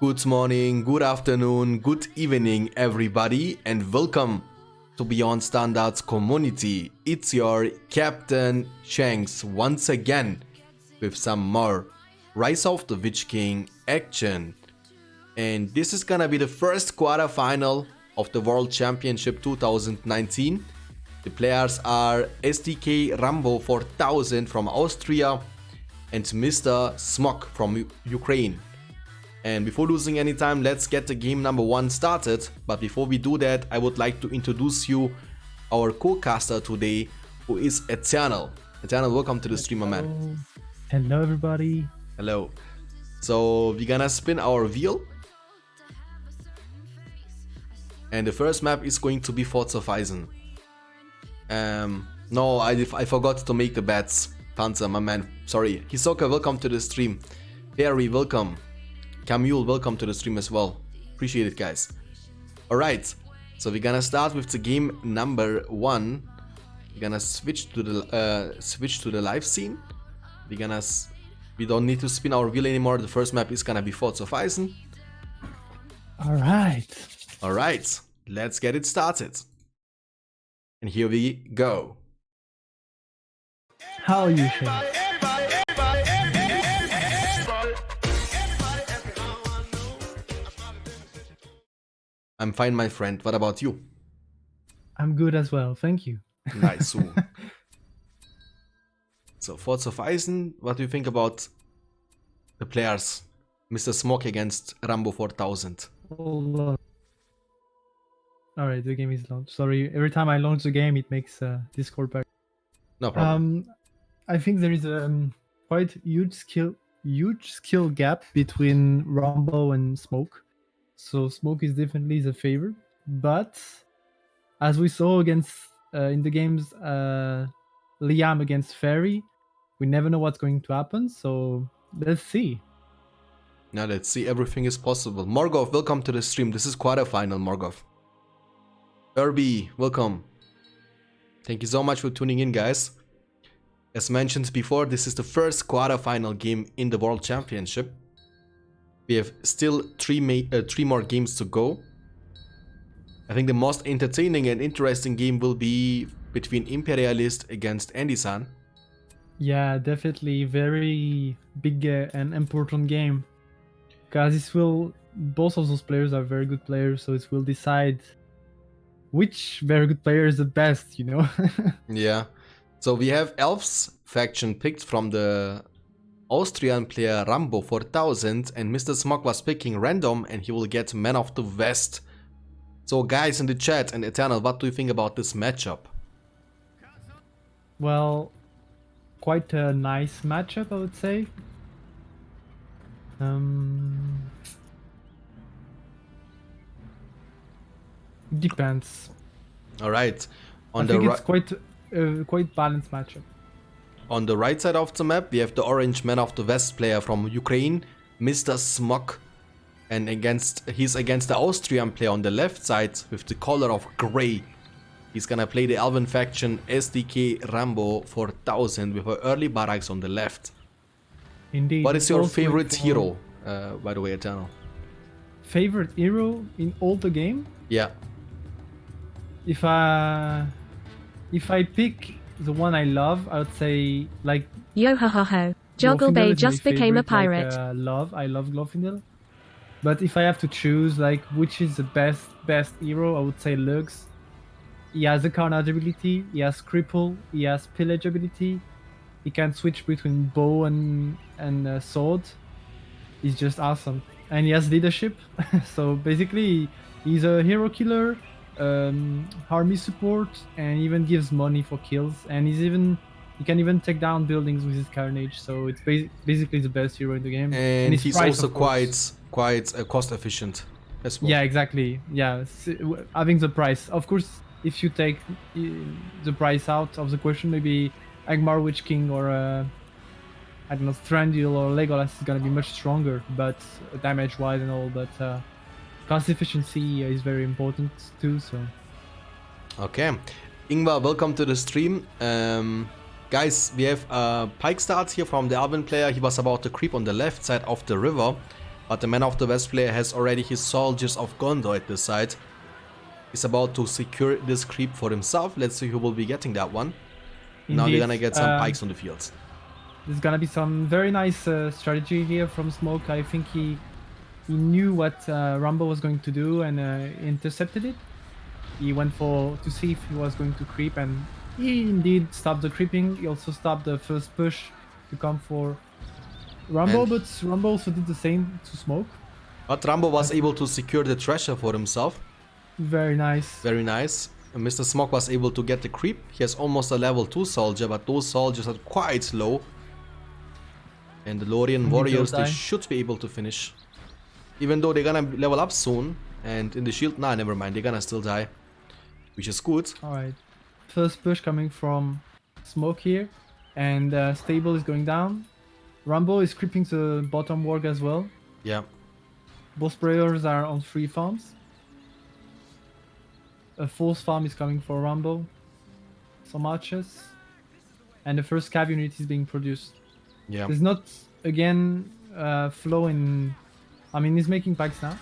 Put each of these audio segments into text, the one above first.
Good morning, good afternoon, good evening everybody, and welcome to Beyond Standards community. It's your Captain Shanks once again with some more Rise of the Witch King action. And this is gonna be the first quarterfinal of the World Championship 2019. The players are SDK Rambo 4000 from Austria and MrSmokkk from Ukraine. And before losing any time, let's get the game number 1 started. But before we do that, I would like to introduce you our co-caster today, who is Eternal. Eternal, welcome to the stream, my man. Hello everybody. Hello. So we're gonna spin our wheel. And the first map is going to be Forza. No, I forgot to make the bets. Panzer, my man. Sorry. Hisoka, welcome to the stream. Perry, welcome. Camille, welcome to the stream as well. Appreciate it, guys. Alright, so we're gonna start with the game number 1. We're gonna switch to the live scene. We don't need to spin our wheel anymore. The first map is gonna be Forza. Alright, let's get it started. And here we go. How are you, Shane? I'm fine, my friend. What about you? I'm good as well, thank you. Nice. So, Forza, what do you think about the players? MrSmokkk against Rambo 4000. Hold on. Alright, the game is launched. Sorry, every time I launch the game, it makes Discord back. No problem. I think there is a quite huge skill gap between Rambo and Smokkk. So Smokkk is definitely the favorite, but as we saw against in the games Liam against Fairy, we never know what's going to happen. So let's see. Now let's see. Everything is possible. Morgov, welcome to the stream. This is quarterfinal, Morgov. Irby, welcome. Thank you so much for tuning in, guys. As mentioned before, this is the first quarterfinal game in the World Championship. We have still three more games to go. I think the most entertaining and interesting game will be between Imperialist against Andy-san. Yeah, definitely very big and important game. Because both of those players are very good players, so it will decide which very good player is the best, you know? Yeah. So we have Elves faction picked from the Austrian player Rambo 4000, and MrSmokkk was picking random and he will get Man of the West. So guys in the chat and Eternal, what do you think about this matchup? Well, quite a nice matchup, I would say. Depends. Alright. I think it's quite balanced matchup. On the right side of the map, we have the orange Man of the West player from Ukraine, MrSmokkk. And he's against the Austrian player on the left side with the color of grey. He's gonna play the Elven faction SDK Rambo 4000 with her early barracks on the left. Indeed. What is your favorite hero, by the way, Eternal? Favorite hero in all the game? Yeah. If I pick the one I love, I would say like Yo ho ho ho. Joggle Bay just became a pirate. I love Glorfindel. But if I have to choose like which is the best hero, I would say Lux. He has a carnage ability, he has cripple, he has pillage ability. He can switch between bow and sword. He's just awesome. And he has leadership. So basically he's a hero killer, army support, and even gives money for kills, and he can even take down buildings with his carnage, so it's basically the best hero in the game. And he's price, also quite cost efficient as well. Yeah, exactly. Yeah, having the price, of course, if you take the price out of the question, maybe Agmar Witch King or I don't know, Thranduil or Legolas is gonna be much stronger, but damage wise and all, but cost efficiency is very important too, so. Okay. Ingvar, welcome to the stream. Guys, we have Pike starts here from the Alvin player. He was about to creep on the left side of the river. But the man of the West player has already his soldiers of Gondor at this side. He's about to secure this creep for himself. Let's see who will be getting that one. Now they're gonna get some pikes on the fields. There's gonna be some very nice strategy here from Smokkk. I think he knew what Rambo was going to do and intercepted it. He went to see if he was going to creep, and he indeed stopped the creeping. He also stopped the first push to come for Rambo, but Rambo also did the same to Smokkk. But Rambo was able to secure the treasure for himself. Very nice. Very nice. And MrSmokkk was able to get the creep. He has almost a level 2 soldier, but those soldiers are quite low. And the Lorien warriors, they should be able to finish. Even though they're gonna level up soon. And in the shield, nah, never mind, they're gonna still die. Which is good. Alright. First push coming from Smokkk here. And stable is going down. Rambo is creeping the bottom warg as well. Yeah. Both players are on 3 farms. A fourth farm is coming for Rambo. Some archers. And the first cav unit is being produced. Yeah. There's not, again, flow in... I mean, he's making pikes now.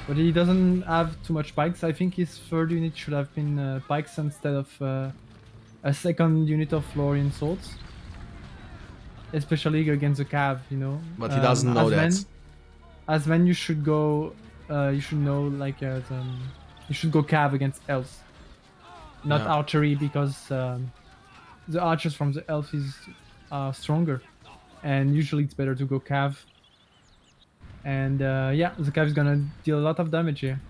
But he doesn't have too much pikes. I think his third unit should have been pikes instead of a second unit of Lorien swords. Especially against the cav, you know. But he doesn't know that. As when you should go, you should know, like, you should go cav against elves. Not archery, because the archers from the elf are stronger. And usually it's better to go cav. And yeah, the cav is gonna deal a lot of damage here.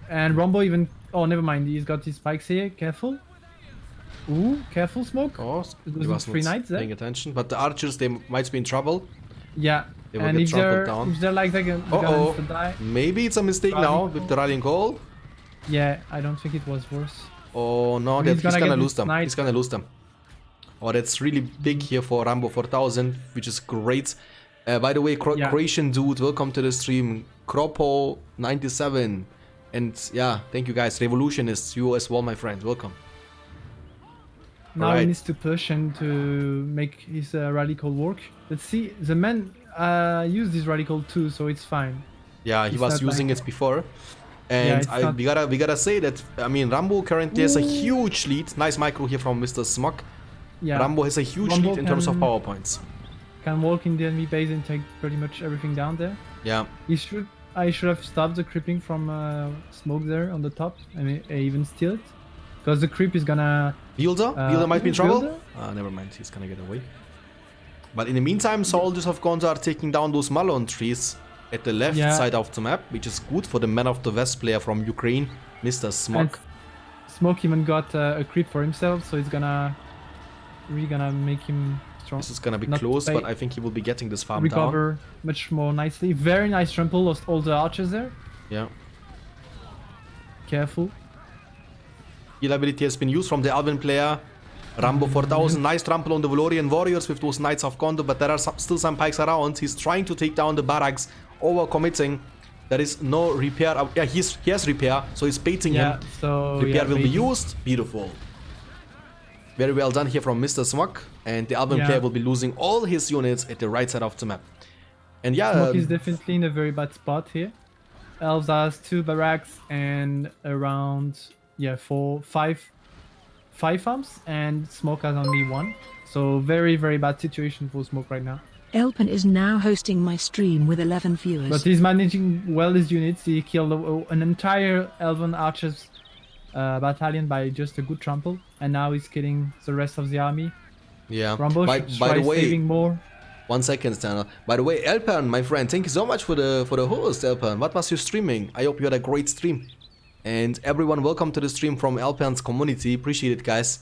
And Rambo even... Oh, never mind, he's got his spikes here, careful. Ooh, careful, Smokkk. Oh, he was not paying attention. But the archers, they might be in trouble. Yeah, they will get trampled down. If they're like that, they're gonna die. Maybe it's a mistake now with the rallying call. Yeah, I don't think it was worse. Oh no, he's gonna lose them. He's gonna lose them. Oh, that's really big here for Rambo 4000, which is great. By the way, Croatian dude, welcome to the stream. Kropo97. And yeah, thank you guys. Revolutionists, you as well, my friends. Welcome. Now he needs to push and to make his rally call work. Let's see, the man used his rally call too, so it's fine. Yeah, he was using it before. And yeah, we gotta say that, I mean, Rambo currently has a huge lead. Nice micro here from MrSmokkk. Yeah. Rambo has a huge lead in terms of power points. Can walk in the enemy base and take pretty much everything down there. Yeah. I should have stopped the creeping from Smokkk there on the top. I mean, even steal it. Because the creep is gonna... Builder might be in trouble. Never mind, he's gonna get away. But in the meantime, soldiers of Gondor are taking down those Malon trees at the left side of the map, which is good for the man of the West player from Ukraine, MrSmokkk. Smokkk even got a creep for himself, so it's really gonna make him strong. This is gonna be close, but I think he will be getting this farm down. Recover much more nicely. Very nice trample, lost all the archers there. Yeah. Careful. Heal ability has been used from the Alvin player. Rambo 4000, nice trample on the Valorian warriors with those Knights of Gondor, but there are still some pikes around. He's trying to take down the barracks, over-committing. There is no repair. Yeah, he has repair, so he's baiting him. So repair will be used. Beautiful. Very well done here from MrSmokkk, and the Alvin player will be losing all his units at the right side of the map. And yeah, Smokkk is definitely in a very bad spot here. Elves has 2 barracks and around 5 farms, and Smokkk has only 1. So very, very bad situation for Smokkk right now. Elpen is now hosting my stream with 11 viewers. But he's managing well his units. He killed an entire Elven archers battalion by just a good trample, and now he's killing the rest of the army. Yeah. Rambo by the way, saving more. 1 second, Stanley. By the way, Elpen, my friend, thank you so much for the host, Elpen. What was your streaming? I hope you had a great stream. And everyone, welcome to the stream from Elpen's community. Appreciate it, guys.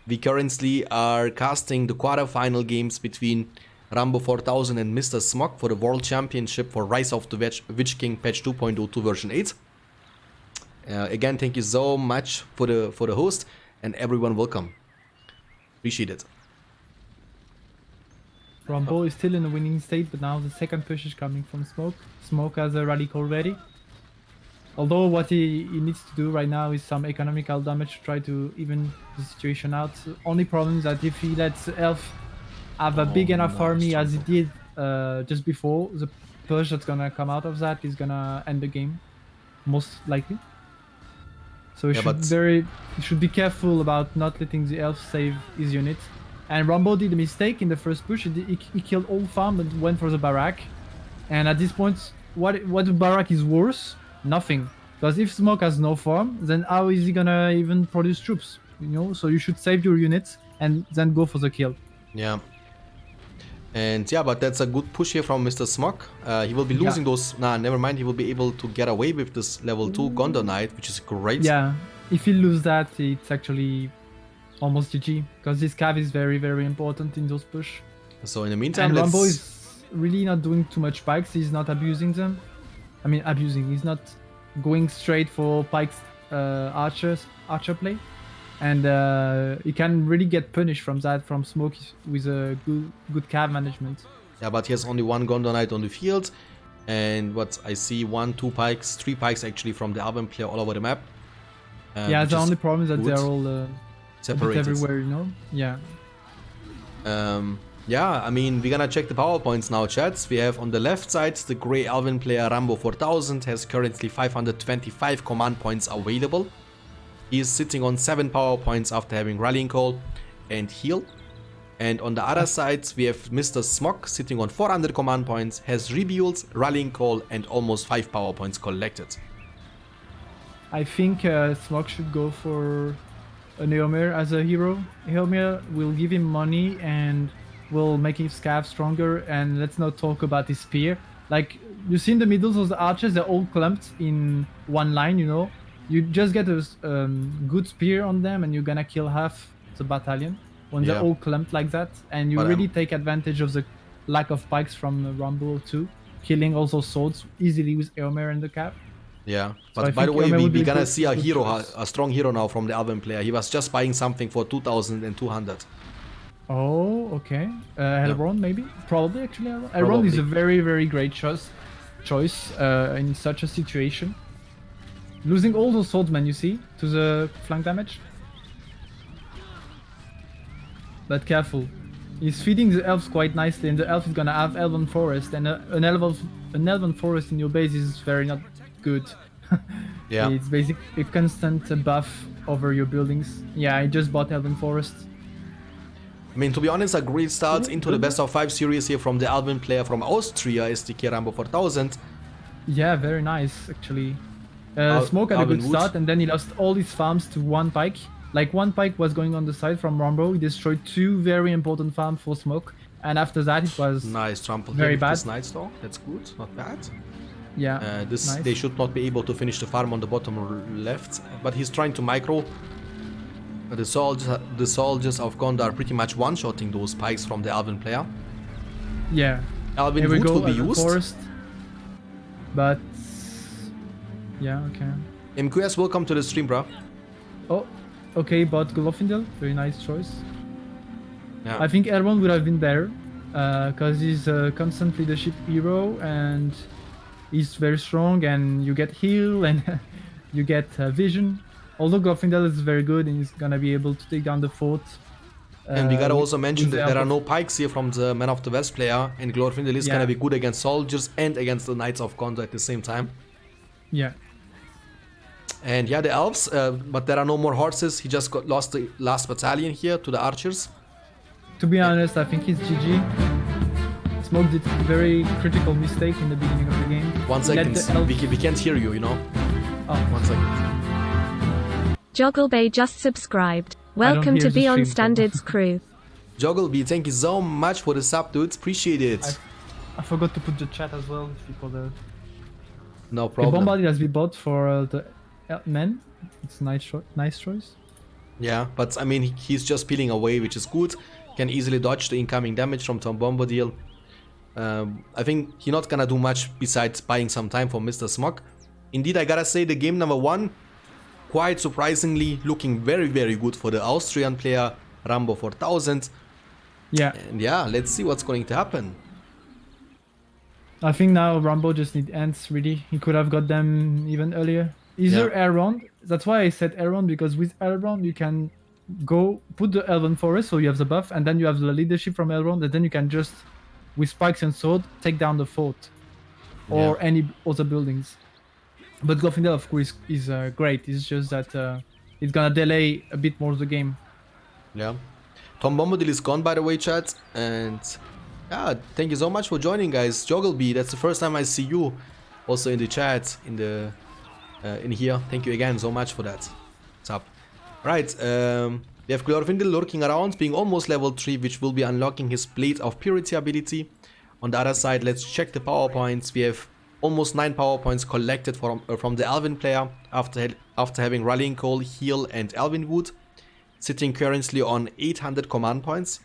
We currently are casting the quarterfinal games between Rambo 4000 and MrSmokkk for the World Championship for Rise of the Witch King patch 2.02 version 8. Again, thank you so much for the host, and everyone welcome. Appreciate it. Rambo is still in a winning state, but now the second push is coming from Smokkk. Smokkk has a rally call ready. Although what he needs to do right now is some economical damage to try to even the situation out. The only problem is that if he lets Elf have a big enough army as he did just before, the push that's gonna come out of that is gonna end the game, most likely. So he should be careful about not letting the elf save his unit. And Rambo did a mistake in the first push. He killed all farm and went for the barrack. And at this point, what the barrack is worse? Nothing. Because if Smokkk has no farm, then how is he gonna even produce troops? You know, so you should save your units and then go for the kill. Yeah. And yeah, but that's a good push here from MrSmokkk. He will be losing those. Nah, never mind. He will be able to get away with this level 2 Gondor Knight, which is great. Yeah, if he lose that, it's actually almost GG. Because this cav is very, very important in those push. So in the meantime, and Rambo is really not doing too much pikes. He's not abusing them. I mean, abusing. He's not going straight for pikes archer play. And he can really get punished from that from Smokkk with a good cav management. Yeah, but he has only one Gondor Knight on the field, and what I see 1, 2 pikes, 3 pikes actually from the Alban player all over the map. Yeah, the only problem is that they're all separated everywhere, you know. Yeah. Yeah, I mean, we're gonna check the power points now, chats. We have on the left side the Grey Alban player Rambo 4000 has currently 525 command points available. He is sitting on 7 power points after having Rallying Call and Heal. And on the other side, we have MrSmokkk sitting on 400 command points, has Rebuilds, Rallying Call, and almost 5 power points collected. I think Smokkk should go for an Eomer as a hero. Eomer will give him money and will make his scav stronger. And let's not talk about his spear. Like, you see in the middle, those archers, they're all clumped in one line, you know. You just get a good spear on them and you're gonna kill half the battalion when they're all clumped like that. And you really take advantage of the lack of pikes from Rambo too, killing also swords easily with Eomer and the cap. Yeah, but so by the way, we're gonna see a hero, a strong hero now from the Alban player. He was just buying something for 2,200. Oh, okay. Elrond maybe? Probably actually Elrond. Elrond is a very, very great choice in such a situation. Losing all those swordsmen, you see, to the flank damage. But careful. He's feeding the elves quite nicely, and the elf is gonna have Elven Forest, and an Elven Forest in your base is very not good. Yeah. It's basically a constant buff over your buildings. Yeah, I just bought Elven Forest. I mean, to be honest, a great start into the best of 5 series here from the Alban player from Austria, SDK Rambo 4000. Yeah, very nice, actually. Smokkk had a good start, and then he lost all his farms to 1 pike. Like 1 pike was going on the side from Rambo. He destroyed 2 very important farms for Smokkk, and after that it was nice trample very bad. This Night Stalk, that's good, not bad. Yeah, nice. They should not be able to finish the farm on the bottom left, but he's trying to micro. The soldiers of Gondor are pretty much one-shotting those pikes from the Alban player. Yeah. Alban Wood will be used. Forest. But yeah, okay. MQS, welcome to the stream, bro. Oh, okay, but Glorfindel, very nice choice. Yeah. I think Elrond would have been better, because he's a constant leadership hero and he's very strong, and you get heal and you get vision. Although Glorfindel is very good and he's gonna be able to take down the fort. And we gotta also mention that there are no pikes here from the Man of the West player, and Glorfindel is gonna be good against soldiers and against the Knights of Gondor at the same time. Yeah. And yeah, the elves, but there are no more horses. He just lost the last battalion here to the archers. To be honest, I think it's GG. Smokkk did a very critical mistake in the beginning of the game. 1 second, we can't hear you, you know? Oh. 1 second. Jogglebay just subscribed. Welcome to Beyond Standards crew. Jogglebay, thank you so much for the sub, dudes. Appreciate it. I forgot to put the chat as well. People there. No problem. The Bombarded has been bought for the men. It's a nice choice. Yeah, but I mean, he's just peeling away, which is good. Can easily dodge the incoming damage from Tom Bombadil. I think he's not gonna do much besides buying some time for MrSmokkk. Indeed, I gotta say the game number 1, quite surprisingly, looking very, very good for the Austrian player, Rambo 4000. Yeah. And yeah, let's see what's going to happen. I think now Rambo just needs ants, really. He could have got them even earlier. Either Elrond, that's why I said Elrond, because with Elrond you can go put the Elven Forest, so you have the buff, and then you have the leadership from Elrond, and then you can just, with spikes and sword, take down the fort. or any other buildings. But Glorfindel, of course, is great. It's just that it's gonna delay a bit more the game. Yeah. Tom Bombadil is gone, by the way, chat. And yeah, thank you so much for joining, guys. Joggleby, that's the first time I see you also in the chat, in here. Thank you again so much for that. What's up? Right, we have Glorfindel lurking around, being almost level 3, which will be unlocking his Blade of Purity ability. On the other side, let's check the power points. We have almost 9 power points collected from the Elven player after having Rallying Call, Heal and Elven Wood. Sitting currently on 800 command points.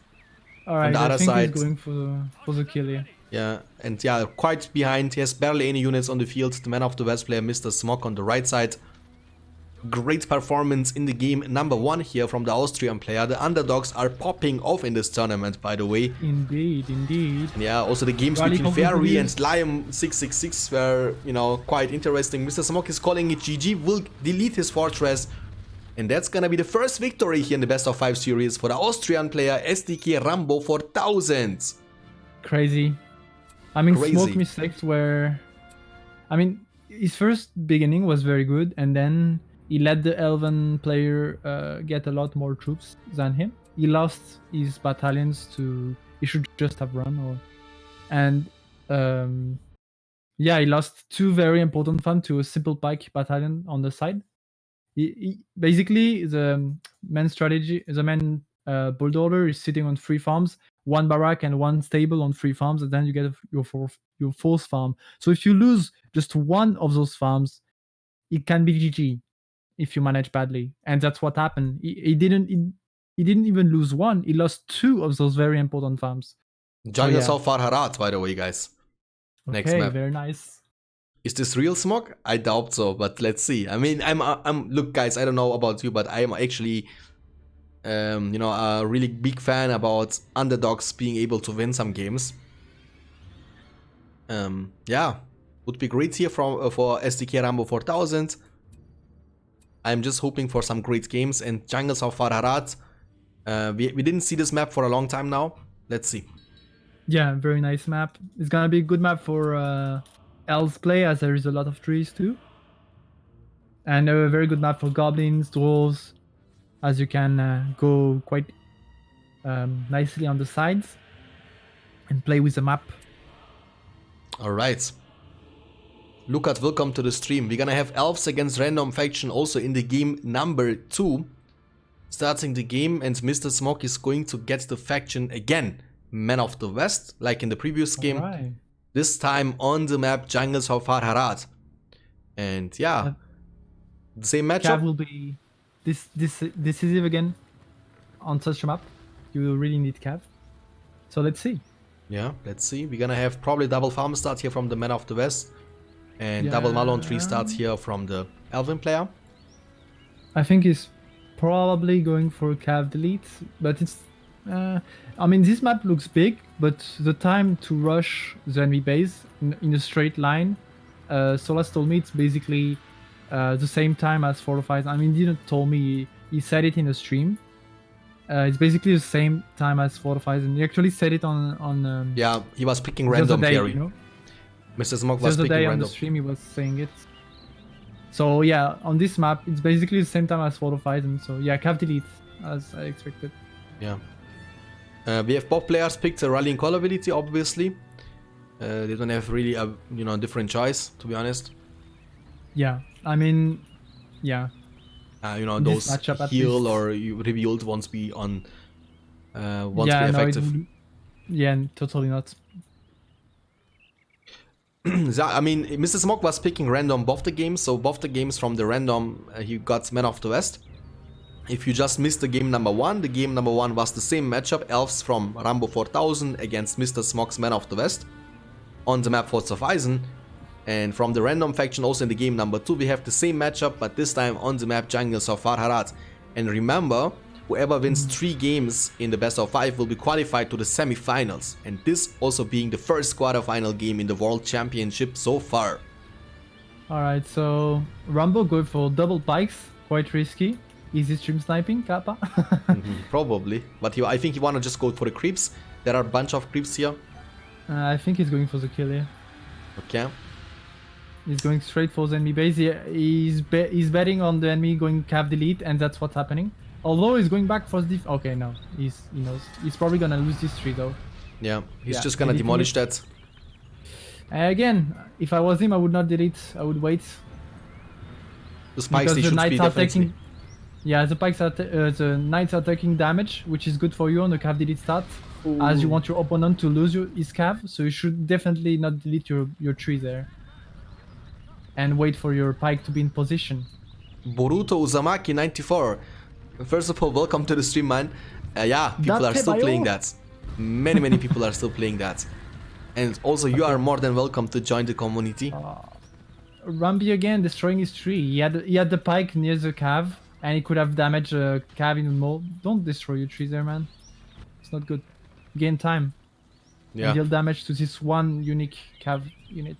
Alright, on the other I think side, he's going for the kill here. Yeah, and yeah, quite behind. He has barely any units on the field. The man of the West player, MrSmokkk, on the right side. Great performance in the game number 1 here from the Austrian player. The underdogs are popping off in this tournament, by the way. Indeed, indeed. And yeah, also the games between Fairy and Liam 666 were, you know, quite interesting. MrSmokkk is calling it GG, will delete his fortress. And that's gonna be the first victory here in the best of 5 series for the Austrian player SDK Rambo 4000. Crazy. I mean, Crazy. Smoke mistakes were... I mean, his first beginning was very good, and then he let the Elven player get a lot more troops than him. He lost his battalions to... He should just have run. And yeah, he lost 2 very important farms to a simple pike battalion on the side. Basically, the main strategy, the main build order is sitting on 3 farms, 1 barrack and 1 stable on 3 farms, and then you get your fourth farm. So if you lose just 1 of those farms, it can be GG if you manage badly, and that's what happened. He didn't even lose 1; he lost 2 of those very important farms. Join us off Farharat, by the way, guys. Next map. Very nice. Is this real Smokk? I doubt so, but let's see. I mean, look, guys, I don't know about you, but I am actually, you know, a really big fan about underdogs being able to win some games. Yeah, would be great here for SDK Rambo 4000. I'm just hoping for some great games. And Jungles of Farharat, we didn't see this map for a long time now. Let's see. Yeah, very nice map. It's gonna be a good map for Elves play, as there is a lot of trees too. And a very good map for goblins, dwarves, as you can go quite nicely on the sides and play with the map. Alright. Lukat, welcome to the stream. We're gonna have Elves against Random Faction also in the game number 2. Starting the game, and MrSmokkk is going to get the faction again. Man of the West, like in the previous game. Right. This time on the map Jungles of Farharat. And yeah, the same matchup. Cav will be decisive again on such a map. You really need Cav. So let's see. Yeah, let's see. We're gonna have probably double farm start here from the Man of the West. And double Malone 3 starts here from the Elven player. I think he's probably going for Cav delete, but it's... I mean, this map looks big, but the time to rush the enemy base in a straight line, Solas told me it's basically the same time as 4 or 5. I mean, he didn't tell me, he said it in a stream. It's basically the same time as 4 or 5, and he actually said it on yeah, he was picking random carry. You know? MrSmokkk was the picking day random. On the stream he was saying it. So yeah, on this map, it's basically the same time as 4 or 5, and so yeah, Cav delete, as I expected. Yeah. We have both players picked the Rallying Call ability, obviously. They don't have really a different choice, to be honest. Yeah, I mean, yeah. You know, those heal or revealed won't be on won't be effective. Yeah, totally not. I mean, MrSmokkk was picking random both the games, so both the games from the random he got Man of the West. If you just missed the game number 1 was the same matchup, Elves from Rambo 4000 against MrSmokk's Man of the West on the map Forts of Eisen. And from the random faction also in the game number 2 we have the same matchup, but this time on the map Jungles of Farharat. And remember, whoever wins 3 games in the best of 5 will be qualified to the semi-finals. And this also being the first quarterfinal game in the World Championship so far. Alright, so Rambo going for double pikes, quite risky. Easy stream sniping, Kappa? Probably, but I think you want to just go for the creeps. There are a bunch of creeps here. I think he's going for the kill here. Okay. He's going straight for the enemy base. He's betting on the enemy going cav delete, and that's what's happening. Although he's going back for the okay, no, he knows. He's probably gonna lose this tree though. Yeah, he's just gonna demolish that. Again, if I was him, I would not delete. I would wait. The spikes Because should the be knights are definitely. taking. Yeah, the knights are taking damage, which is good for you on the cav delete start, as you want your opponent to lose his cav. So you should definitely not delete your tree there. And wait for your pike to be in position. Boruto Uzumaki 94. First of all, welcome to the stream, man. Yeah, people are still playing that. Many people are still playing that. And also, you are more than welcome to join the community. Rambo again destroying his tree. He had the pike near the cav, and he could have damaged a cav even more. Don't destroy your trees there, man. It's not good. Gain time. Yeah. And deal damage to this one unique cav unit.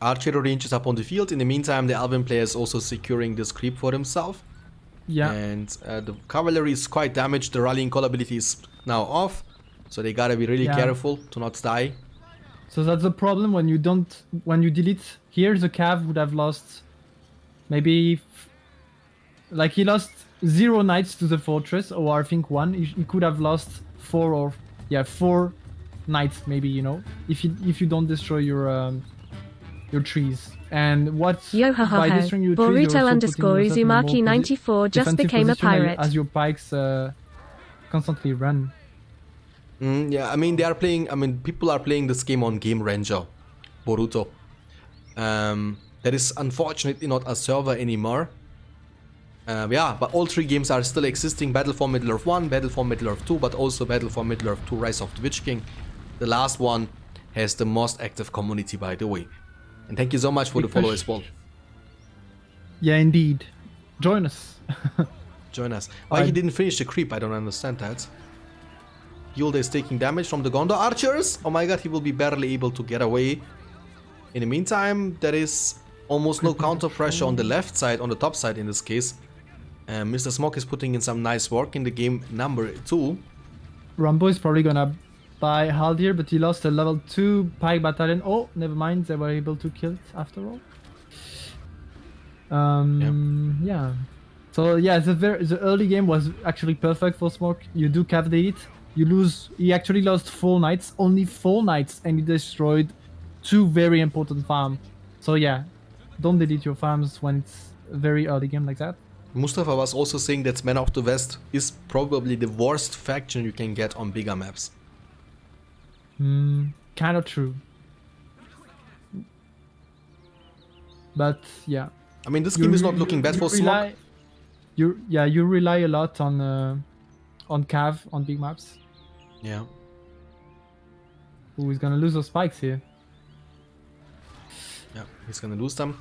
Archero range is up on the field. In the meantime, the Alvin player is also securing this creep for himself. Yeah. And the cavalry is quite damaged. The rallying call ability is now off. So they gotta be really careful to not die. So that's the problem when you delete here, the cav would have lost maybe like he lost 0 knights to the fortress, or I think 1. He could have lost 4 knights maybe, you know, if you don't destroy your trees. And what by destroying your trees, Boruto underscore Uzumaki 94 just became a pirate. As your pikes constantly run. Yeah, I mean, people are playing this game on Game Ranger, Boruto. That is unfortunately not a server anymore. Yeah, but all 3 games are still existing. Battle for Middle-earth 1, Battle for Middle-earth 2, but also Battle for Middle-earth 2 Rise of the Witch King. The last one has the most active community, by the way. And thank you so much for the follow as well. Yeah, indeed. Join us. Join us. Why he didn't finish the creep, I don't understand that. Yulda is taking damage from the Gondor archers. Oh my god, he will be barely able to get away. In the meantime, there is almost no counter pressure on the left side, on the top side in this case. MrSmokkk is putting in some nice work in the game number 2. Rambo is probably gonna buy Haldir, but he lost a level 2 pike battalion. Oh, never mind, they were able to kill it after all. Yeah. So yeah, the early game was actually perfect for Smokkk. You do cav delete. You lose. He actually lost 4 knights, only 4 knights, and he destroyed 2 very important farms. So yeah, don't delete your farms when it's a very early game like that. Mustafa was also saying that Men of the West is probably the worst faction you can get on bigger maps. Kind of true. But yeah. I mean, this game is not looking bad for Smokkk. You rely a lot on cav on big maps. Yeah. Who is gonna lose those spikes here? Yeah, he's gonna lose them.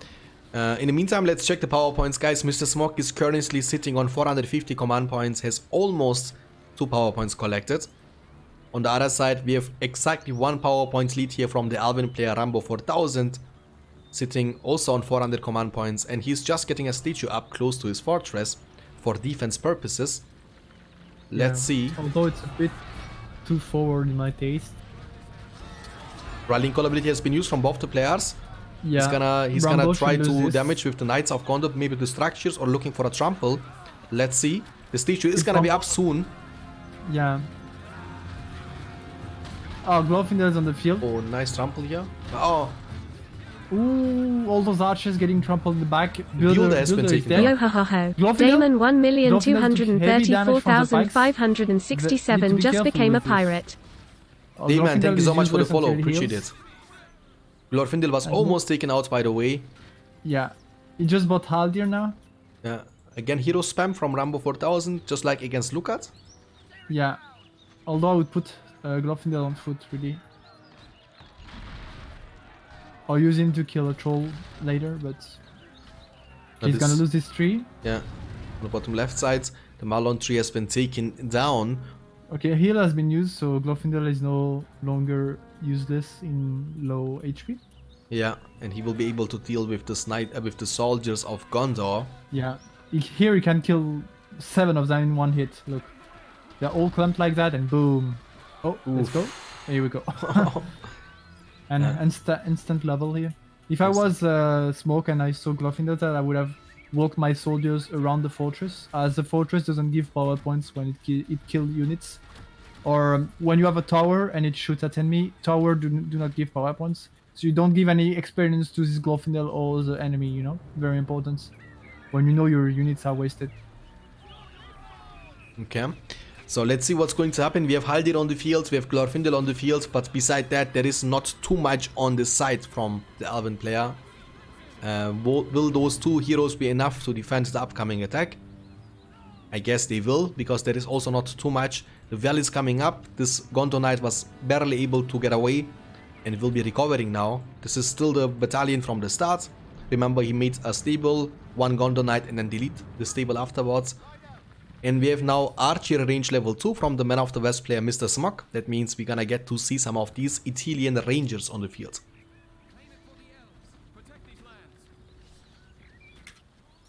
In the meantime, let's check the power points, guys. MrSmokkk is currently sitting on 450 command points, has almost 2 power points collected. On the other side, we have exactly 1 power point lead here from the Alvin player Rambo 4000, sitting also on 400 command points, and he's just getting a statue up close to his fortress for defense purposes. Let's see. Although it's a bit too forward in my taste. Rallying call ability has been used from both the players. Yeah, he's gonna try to damage with the Knights of Gondor, maybe the structures, or looking for a trample. Let's see. The statue is gonna be up soon. Yeah. Oh, Glorfindel's on the field. Oh, nice trample here. Oh. Ooh, all those archers getting trampled in the back. Builder has been taken down. Yo ho ho ho. Damon 1,234,567 just became a pirate. Damon, thank you so much for the follow. Appreciate it. Glorfindel was almost taken out, by the way. Yeah. He just bought Haldir now. Yeah. Again, hero spam from Rambo 4000, just like against Lukat. Yeah. Although I would put Glorfindel on foot, really. Or use him to kill a troll later, but he's gonna lose this tree. Yeah. On the bottom left side, the Marlon tree has been taken down. Okay, heal has been used, so Glorfindel is no longer useless in low HP. Yeah, and he will be able to deal with with the soldiers of Gondor. Yeah, here he can kill 7 of them in one hit. Look, they're all clumped like that, and boom. Oh, let's go. Here we go. and Yeah. instant level here. If I was Smoke and I saw Glorfindel, I would have walked my soldiers around the fortress, as the fortress doesn't give power points when it kill units. Or when you have a tower and it shoots at enemy, tower do not give power points. So you don't give any experience to this Glorfindel or the enemy, you know? Very important. When you know your units are wasted. Okay. So let's see what's going to happen. We have Haldir on the field, we have Glorfindel on the field, but beside that, there is not too much on the side from the Elven player. Will those two heroes be enough to defend the upcoming attack? I guess they will, because there is also not too much. The Vel is coming up. This Gondor Knight was barely able to get away and will be recovering now. This is still the battalion from the start. Remember, he made a stable, one Gondor Knight, and then delete the stable afterwards. And we have now Archer range level 2 from the Man of the West player MrSmokkk. That means we're gonna get to see some of these Ithilien Rangers on the field.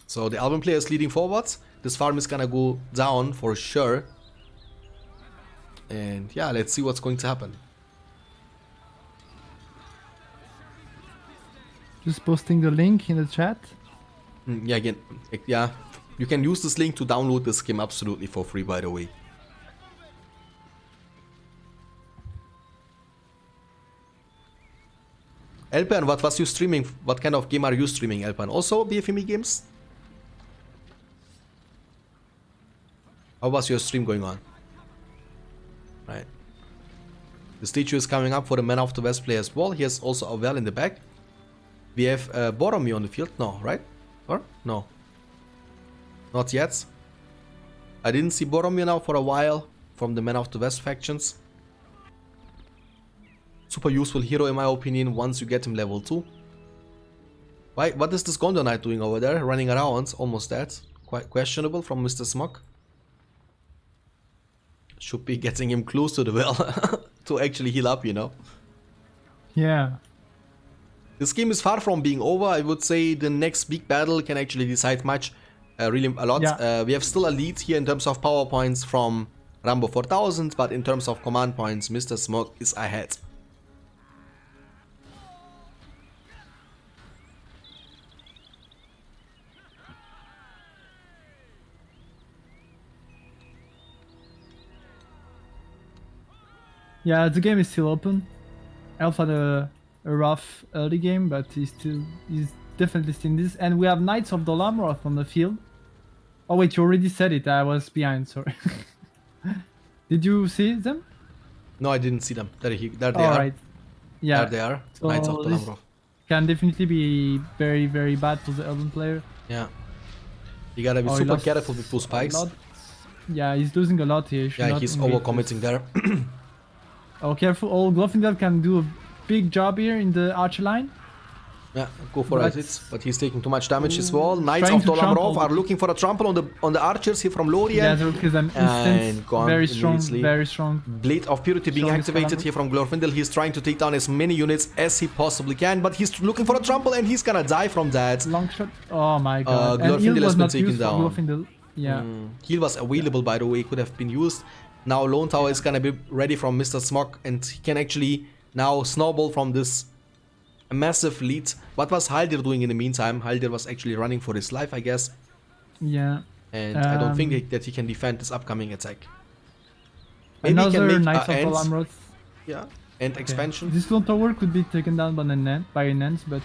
So the Elven player is leading forwards. This farm is gonna go down for sure. And yeah, let's see what's going to happen. Just posting the link in the chat. Yeah, again, yeah. You can use this link to download this game absolutely for free, by the way. Elpan, what was you streaming? What kind of game are you streaming, Elpan? Also BFME games? How was your stream going on? Right. The statue is coming up for the Man of the West player as well. He has also a well in the back. We have Boromir on the field. No, right? Or? No. Not yet. I didn't see Boromir now for a while from the Man of the West factions. Super useful hero in my opinion once you get him level 2. Why? What is this Gondor Knight doing over there? Running around, almost dead. Quite questionable from MrSmokkk. Should be getting him close to the well to actually heal up, you know. Yeah. This game is far from being over. I would say the next big battle can actually decide much. Really a lot. Yeah. We have still a lead here in terms of power points from Rambo 4000, but in terms of command points, MrSmokkk is ahead. Yeah, the game is still open. Elf had a rough early game, but he's definitely still in this. And we have Knights of Dol Amroth on the field. Oh wait, you already said it. I was behind. Sorry. Did you see them? No, I didn't see them. There they All are. right. Yeah. There they are. So Knights of Dol this Amroth. can definitely be very, very bad for the Elven player. Yeah. You gotta be Oh, he super lost careful with those a spikes. lot. Yeah, he's losing a lot here. Yeah, he's overcommitting there. Oh, careful. Oh, Glorfindel can do a big job here in the archer line. Yeah, go for it. But he's taking too much damage as well. Knights Trying of to Dol Amroth trample. are looking for a trample on the archers here from Lorien. Yeah, because I'm And instant. gone Very strong, immediately. very strong. Blade of Purity being Strongest activated Calamity. here from Glorfindel. He's trying to take down as many units as he possibly can, but he's looking for a trample and he's gonna die from that. Long shot. Oh my god. And Glorfindel heal has was been not taken used for down. Glorfindel. Yeah. Heal was available, by the way, could have been used. Now Lone Tower is gonna be ready from MrSmokkk, and he can actually now snowball from this massive lead. What was Haldir doing in the meantime? Haldir was actually running for his life, I guess. Yeah. And I don't think that he can defend this upcoming attack. Maybe he can Another make Knights of ends. Dol Amroth. Yeah, and expansion. This Lone Tower could be taken down by an ends, but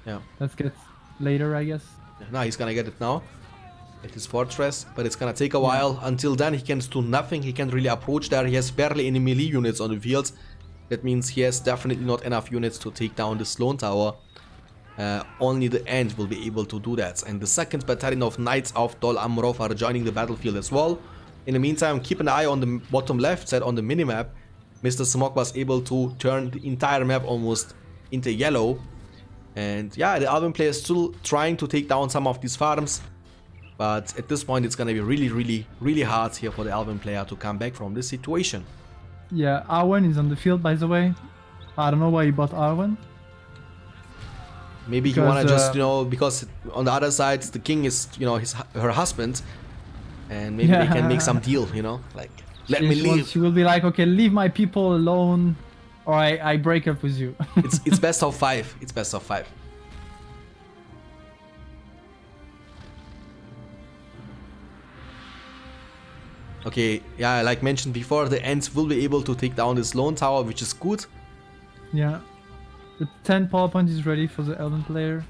Yeah. let's get later, I guess. Now he's gonna get it now at his fortress, but it's gonna take a while. Until then he can do nothing. He can't really approach there. He has barely any melee units on the field. That means he has definitely not enough units to take down this Lone Tower. Only the end will be able to do that. And the second battalion of Knights of Dol Amroth are joining the battlefield as well. In the meantime, keep an eye on the bottom left side on the minimap. MrSmokkk was able to turn the entire map almost into yellow. And yeah, the Elven player is still trying to take down some of these farms. But at this point, it's gonna be really hard here for the Elven player to come back from this situation. Yeah, Arwen is on the field, by the way. I don't know why he bought Arwen. Maybe he wanna just, you know, because on the other side, the king is, you know, her husband. And maybe they can make some deal, you know, like, let me leave. She will be like, okay, leave my people alone. or I break up with you. It's best of 5. It's best of 5. Okay, yeah, like mentioned before, the Ents will be able to take down this lone tower, which is good. Yeah. The 10 power point is ready for the Elven player.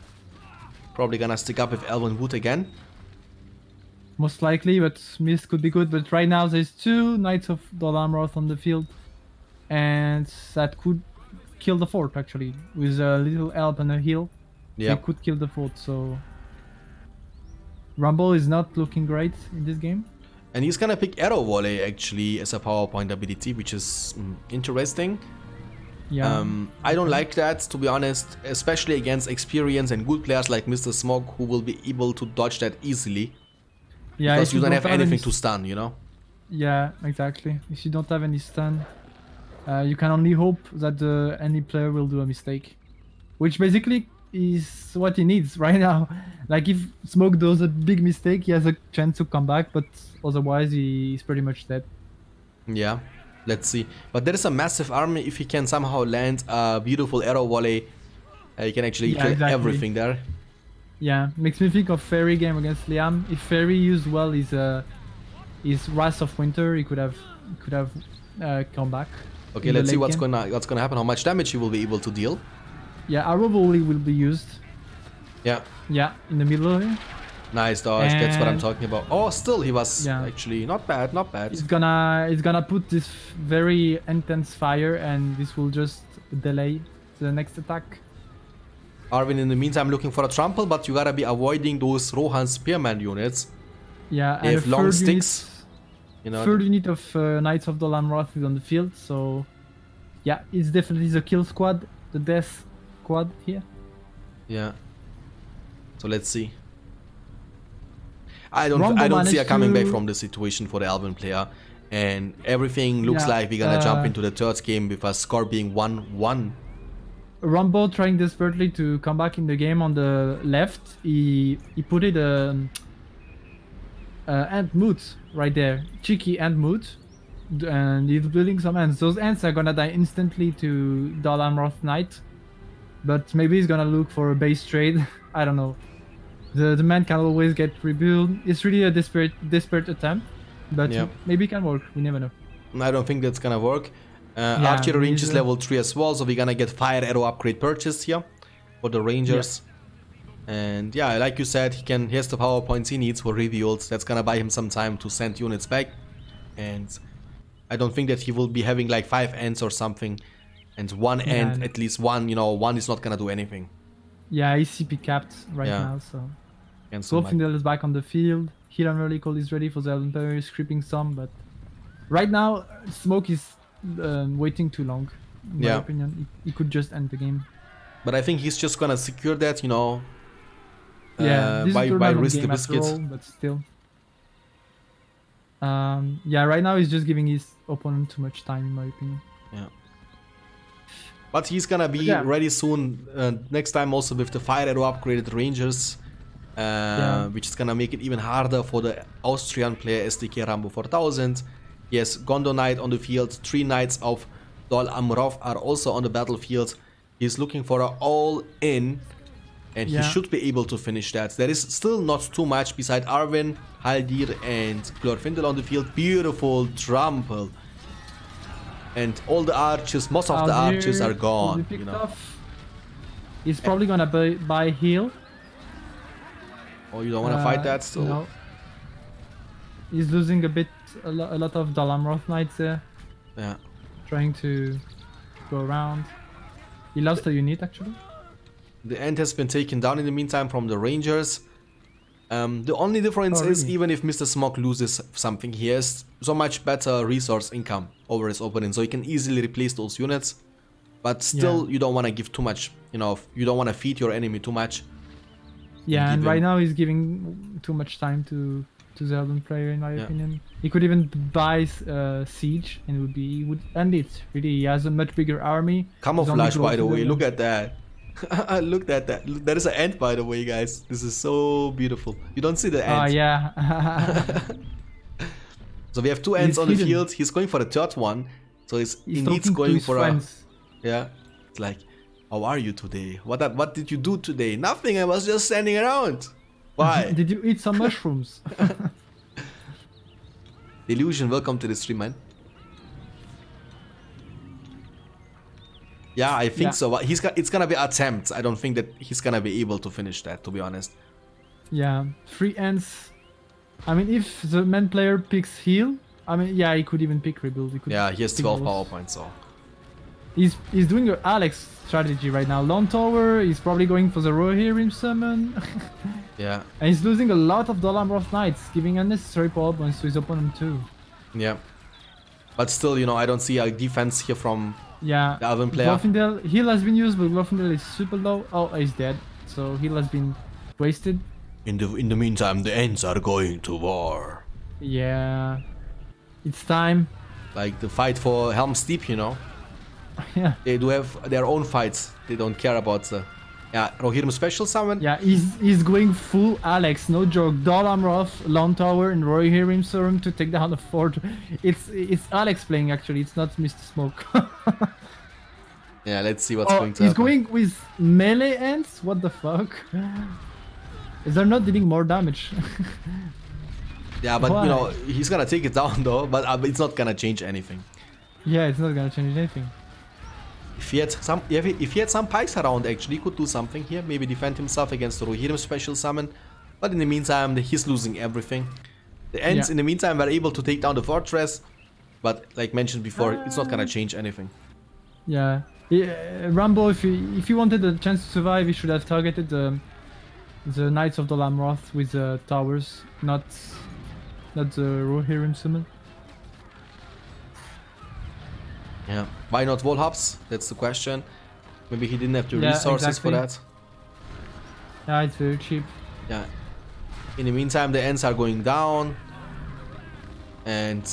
Probably gonna stick up with Elven Wood again. Most likely, but Mist could be good. But right now there's 2 Knights of Dol Amroth on the field. And that could kill the fort actually. With a little help and a heal. Yeah. They could kill the fort, so... Rambo is not looking great in this game. And he's gonna pick Arrow Volley actually as a power point ability, which is interesting. Yeah. I don't like that, to be honest, especially against experienced and good players like MrSmokkk, who will be able to dodge that easily. Yeah, because if you don't have anything any to stun, you know? Yeah, exactly. If you don't have any stun, you can only hope that any player will do a mistake. Which basically is what he needs right now. Like if Smoke does a big mistake, he has a chance to come back, but otherwise he's pretty much dead. Yeah, let's see. But there is a massive army. If he can somehow land a beautiful arrow volley, he can actually kill everything there. Yeah, makes me think of Fairy game against Liam. If Fairy used well his Wrath of Winter, he could have come back. Okay, let's see what's gonna happen. How much damage he will be able to deal. Yeah, Arrow Volley will be used. Yeah. Yeah, in the middle here. Nice dodge. That's what I'm talking about. Oh, still he was actually not bad, not bad. It's gonna put this very intense fire, and this will just delay the next attack. Arvin, in the meantime, looking for a trample, but you gotta be avoiding those Rohan Spearman units. Yeah, they and have long sticks. You know, third unit of Knights of the Lamroth is on the field, so yeah, it's definitely the kill squad, the death squad here. Yeah. So let's see. I don't see a coming back from this situation for the Elven player, and everything looks like we're gonna jump into the third game with a score being 1-1. Rambo trying desperately to come back in the game on the left. He put it ant mood right there, cheeky ant mood, and he's building some ants. Those ants are gonna die instantly to Dol Amroth Knight, but maybe he's gonna look for a base trade. I don't know. The man can always get rebuilt. It's really a desperate attempt, but maybe it can work. We never know. I don't think that's gonna work. Archery range is level 3 as well, so we're gonna get fire arrow upgrade purchased here for the rangers. And yeah, like you said, he has the power points he needs for rebuilds. That's gonna buy him some time to send units back. And I don't think that he will be having like 5 ends or something. And one end, at least one, one is not gonna do anything. Yeah, he's CP capped right now, so. Glorfindel is back on the field. Heal and Relical is ready for the Elven player, creeping some, but right now, Smoke is waiting too long, in my opinion. He could just end the game. But I think he's just gonna secure that, this by risk the biscuit. All, but still. Yeah, right now he's just giving his opponent too much time, in my opinion. Yeah. But he's gonna be ready soon, next time also with the fire arrow upgraded rangers, which is gonna make it even harder for the Austrian player SDK Rambo 4000. Yes, Gondor Knight on the field, 3 Knights of Dol Amroth are also on the battlefield. He's looking for an all-in, and he should be able to finish that. There is still not too much beside Arvin, Haldir and Glorfindel on the field. Beautiful trample. And all the archers, most of the archers are gone, He's probably gonna buy heal. Oh, you don't wanna fight that still? No. He's losing a lot of Dol Amroth Knights there. Yeah. Trying to go around. He lost a unit actually. The end has been taken down in the meantime from the rangers. The only difference is even if MrSmokkk loses something, he has so much better resource income over his opponent, so he can easily replace those units. But still, you don't want to give too much, you don't want to feed your enemy too much. Yeah, and right now he's giving too much time to the Elven player, in my opinion. He could even buy Siege, and he would end it. Really, he has a much bigger army. Camouflage, by the way, look at that. Look at that. That is an ant, by the way, guys. This is so beautiful. You don't see the ant. Oh, yeah. So we have 2 ants on the field. He's going for the third one. So he needs going for a... Yeah, it's like, how are you today? What did you do today? Nothing. I was just standing around. Why? Did you eat some mushrooms? Illusion, welcome to the stream, man. Yeah, I think so. It's gonna be attempt. I don't think that he's gonna be able to finish that, to be honest. Yeah, 3 ends. I mean, if the main player picks heal, I mean, yeah, he could even pick rebuild. He has 12 power points, so. He's doing an Alex strategy right now. Long tower, he's probably going for the Rohirrim summon. Yeah. And he's losing a lot of Dolamroth Knights, giving unnecessary power points to his opponent too. Yeah. But still, you know, I don't see a defense here from the Elven player. Glorfindel, heal has been used, but Glorfindel is super low. Oh, he's dead. So heal has been wasted. In the meantime, the Ents are going to war. Yeah. It's time. Like the fight for Helm's Deep, you know. Yeah. They do have their own fights. They don't care about the Rohirrim special summon. Yeah, he's going full Alex, no joke. Dolamroth, Long Tower, and Rohirrim Serum to take down the fort. It's Alex playing actually. It's not MrSmokkk. Yeah, let's see what's going to happen. He's going with melee ends. What the fuck? They're not dealing more damage. Yeah, but you know he's gonna take it down though. But it's not gonna change anything. Yeah, it's not gonna change anything. If he had some pikes around, actually, he could do something here. Maybe defend himself against the Rohirrim special summon. But in the meantime, he's losing everything. The Ents, in the meantime, were able to take down the fortress. But like mentioned before, it's not gonna change anything. Yeah. Rambo, if he wanted a chance to survive, he should have targeted the Knights of Dolamroth with the towers, not the Rohirrim summon. Yeah. Why not wall hubs? That's the question. Maybe he didn't have the resources for that. Yeah, it's very cheap. Yeah. In the meantime, the Ents are going down. And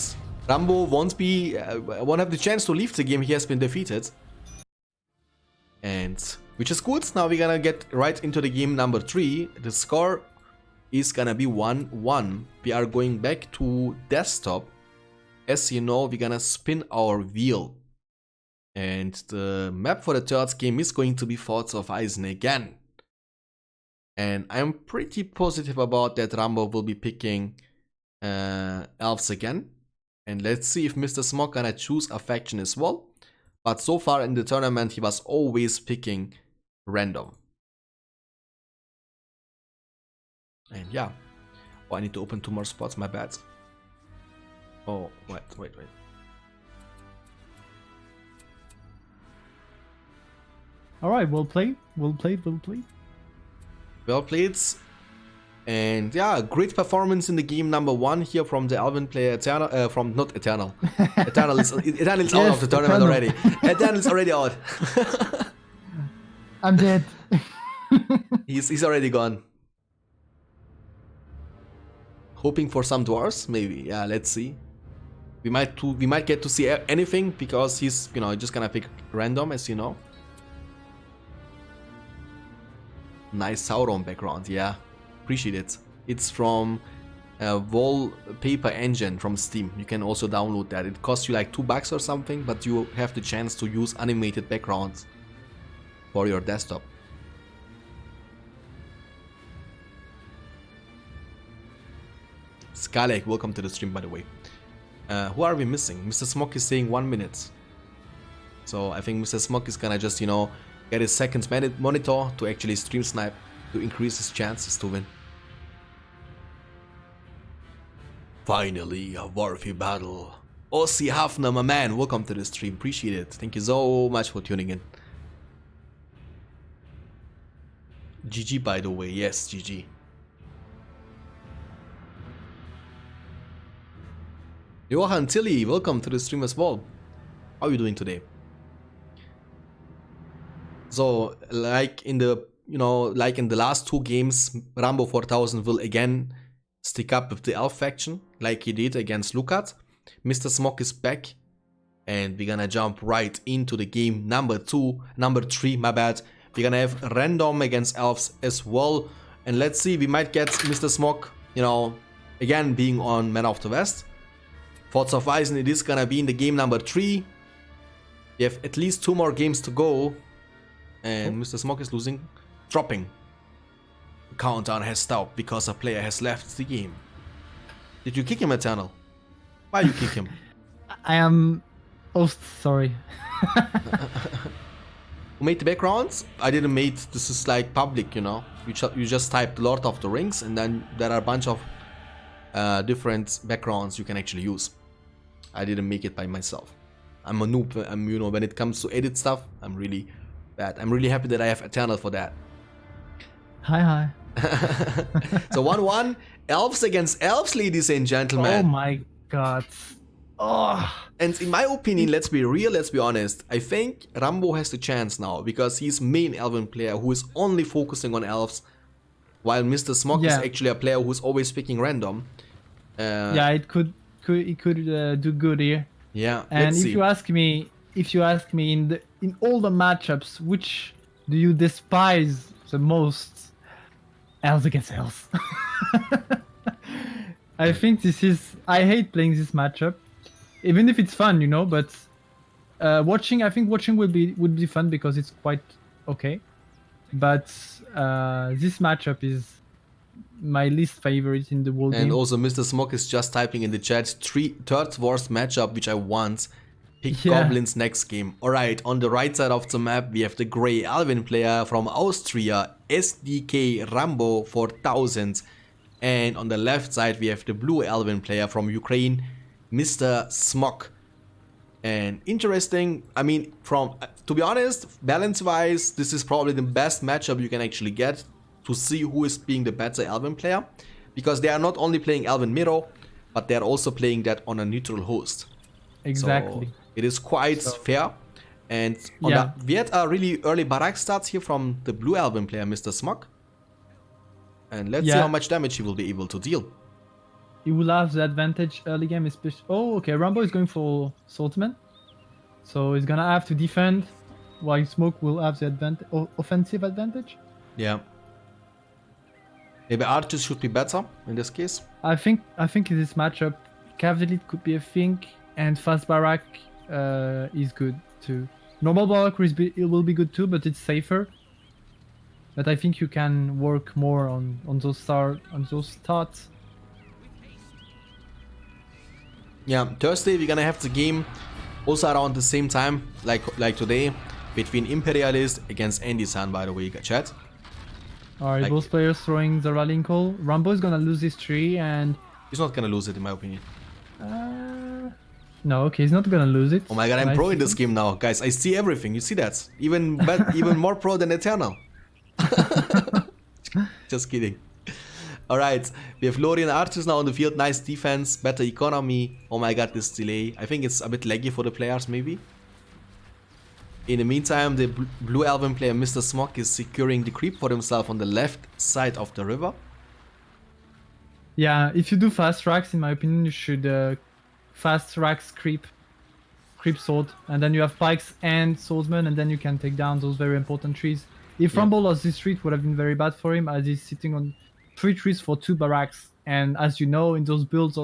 Rambo won't have the chance to leave the game. He has been defeated. And which is good. Now we're gonna get right into the game number 3. The score is gonna be 1-1. We are going back to desktop. As you know, we're gonna spin our wheel. And the map for the third game is going to be Forts of Eisen again. And I'm pretty positive about that Rambo will be picking elves again. And let's see if MrSmokkk gonna choose a faction as well. But so far in the tournament, he was always picking random. And yeah. Oh, I need to open 2 more spots, my bad. Oh, wait. Alright, well played. Well played. And yeah, great performance in the game number 1 here from the Elven player Eternal. Not Eternal. Eternal is out of the tournament already. Eternal is already out. I'm dead. He's already gone. Hoping for some dwarves, maybe. Yeah, let's see. We might get to see anything because he's just gonna pick random, as you know. Nice Sauron background, yeah. Appreciate it. It's from Wallpaper Engine from Steam. You can also download that. It costs you like $2 or something, but you have the chance to use animated backgrounds for your desktop. Skalek, welcome to the stream, by the way. Who are we missing? MrSmokkk is saying 1 minute. So I think MrSmokkk is gonna just, get his second monitor to actually stream snipe to increase his chances to win. Finally, a worthy battle. Ossi Hafner, my man, welcome to the stream. Appreciate it. Thank you so much for tuning in. GG, by the way. Yes, GG. Johan Tilly, welcome to the stream as well. How are you doing today? So, like in the last 2 games, Rambo 4000 will again stick up with the elf faction, like he did against Lukat. MrSmokkk is back, and we're gonna jump right into the game number 3, my bad. We're gonna have random against elves as well, and let's see, we might get MrSmokkk, again being on Man of the West. Forts of Eisen, it is gonna be in the game number 3. We have at least 2 more games to go. And MrSmokkk is losing. Dropping. The countdown has stopped because a player has left the game. Did you kick him, Eternal? Why you kick him? I am... Oh, sorry. Who made the backgrounds? I didn't make... This is like public, you know. You just type Lord of the Rings and then there are a bunch of different backgrounds you can actually use. I didn't make it by myself. I'm a noob. You know, when it comes to edit stuff, I'm really bad. I'm really happy that I have Eternal for that. Hi. So 1-1. Elves against elves, ladies and gentlemen. Oh my god. Oh. And in my opinion, let's be real, let's be honest. I think Rambo has the chance now because he's main elven player who is only focusing on elves, while MrSmokkk is actually a player who's always picking random. Yeah, it could do good here. Yeah, and if you ask me in all the matchups, which do you despise the most? Elves against elves. I think I hate playing this matchup, even if it's fun, you know. But I think watching would be fun because it's quite okay. But this matchup is my least favorite in the whole game. And also MrSmokkk is just typing in the chat, third worst matchup which I want. Pick Goblins next game. Alright, on the right side of the map we have the grey Elven player from Austria, SDK Rambo 4000. And on the left side we have the blue Elven player from Ukraine, MrSmokkk. And interesting, I mean, to be honest, balance wise, this is probably the best matchup you can actually get to see who is being the better Elven player, because they are not only playing Elven Mirror, but they are also playing that on a neutral host. Exactly. So it is quite fair. And on we had a really early barrack starts here from the blue Elven player, MrSmokkk. And let's see how much damage he will be able to deal. He will have the advantage early game, especially. Oh, okay. Rambo is going for swordsman, so he's gonna have to defend, while Smoke will have the offensive advantage. Yeah. Maybe archers should be better in this case. I think in this matchup, cavalry could be a thing, and fast barrack is good too. Normal barrack will be good too, but it's safer. But I think you can work more on those starts. Yeah, Thursday we're gonna have the game also around the same time, like today, between Imperialist against Andy San, by the way, chat. Alright, both players throwing the rallying call. Rambo is gonna lose this tree and... He's not gonna lose it in my opinion. No, okay, he's not gonna lose it. Oh my god, I'm pro in this game now. Guys, I see everything, you see that? Even more pro than Eternal. Just kidding. Alright, we have Lorien archers now on the field. Nice defense, better economy. Oh my god, this delay. I think it's a bit laggy for the players maybe. In the meantime, the blue Elven player MrSmokkk is securing the creep for himself on the left side of the river. Yeah, if you do fast racks, in my opinion, you should fast racks creep sword, and then you have pikes and swordsman, and then you can take down those very important trees. If Rambo lost this tree, it would have been very bad for him, as he's sitting on 3 trees for 2 barracks. And as you know, in those builds,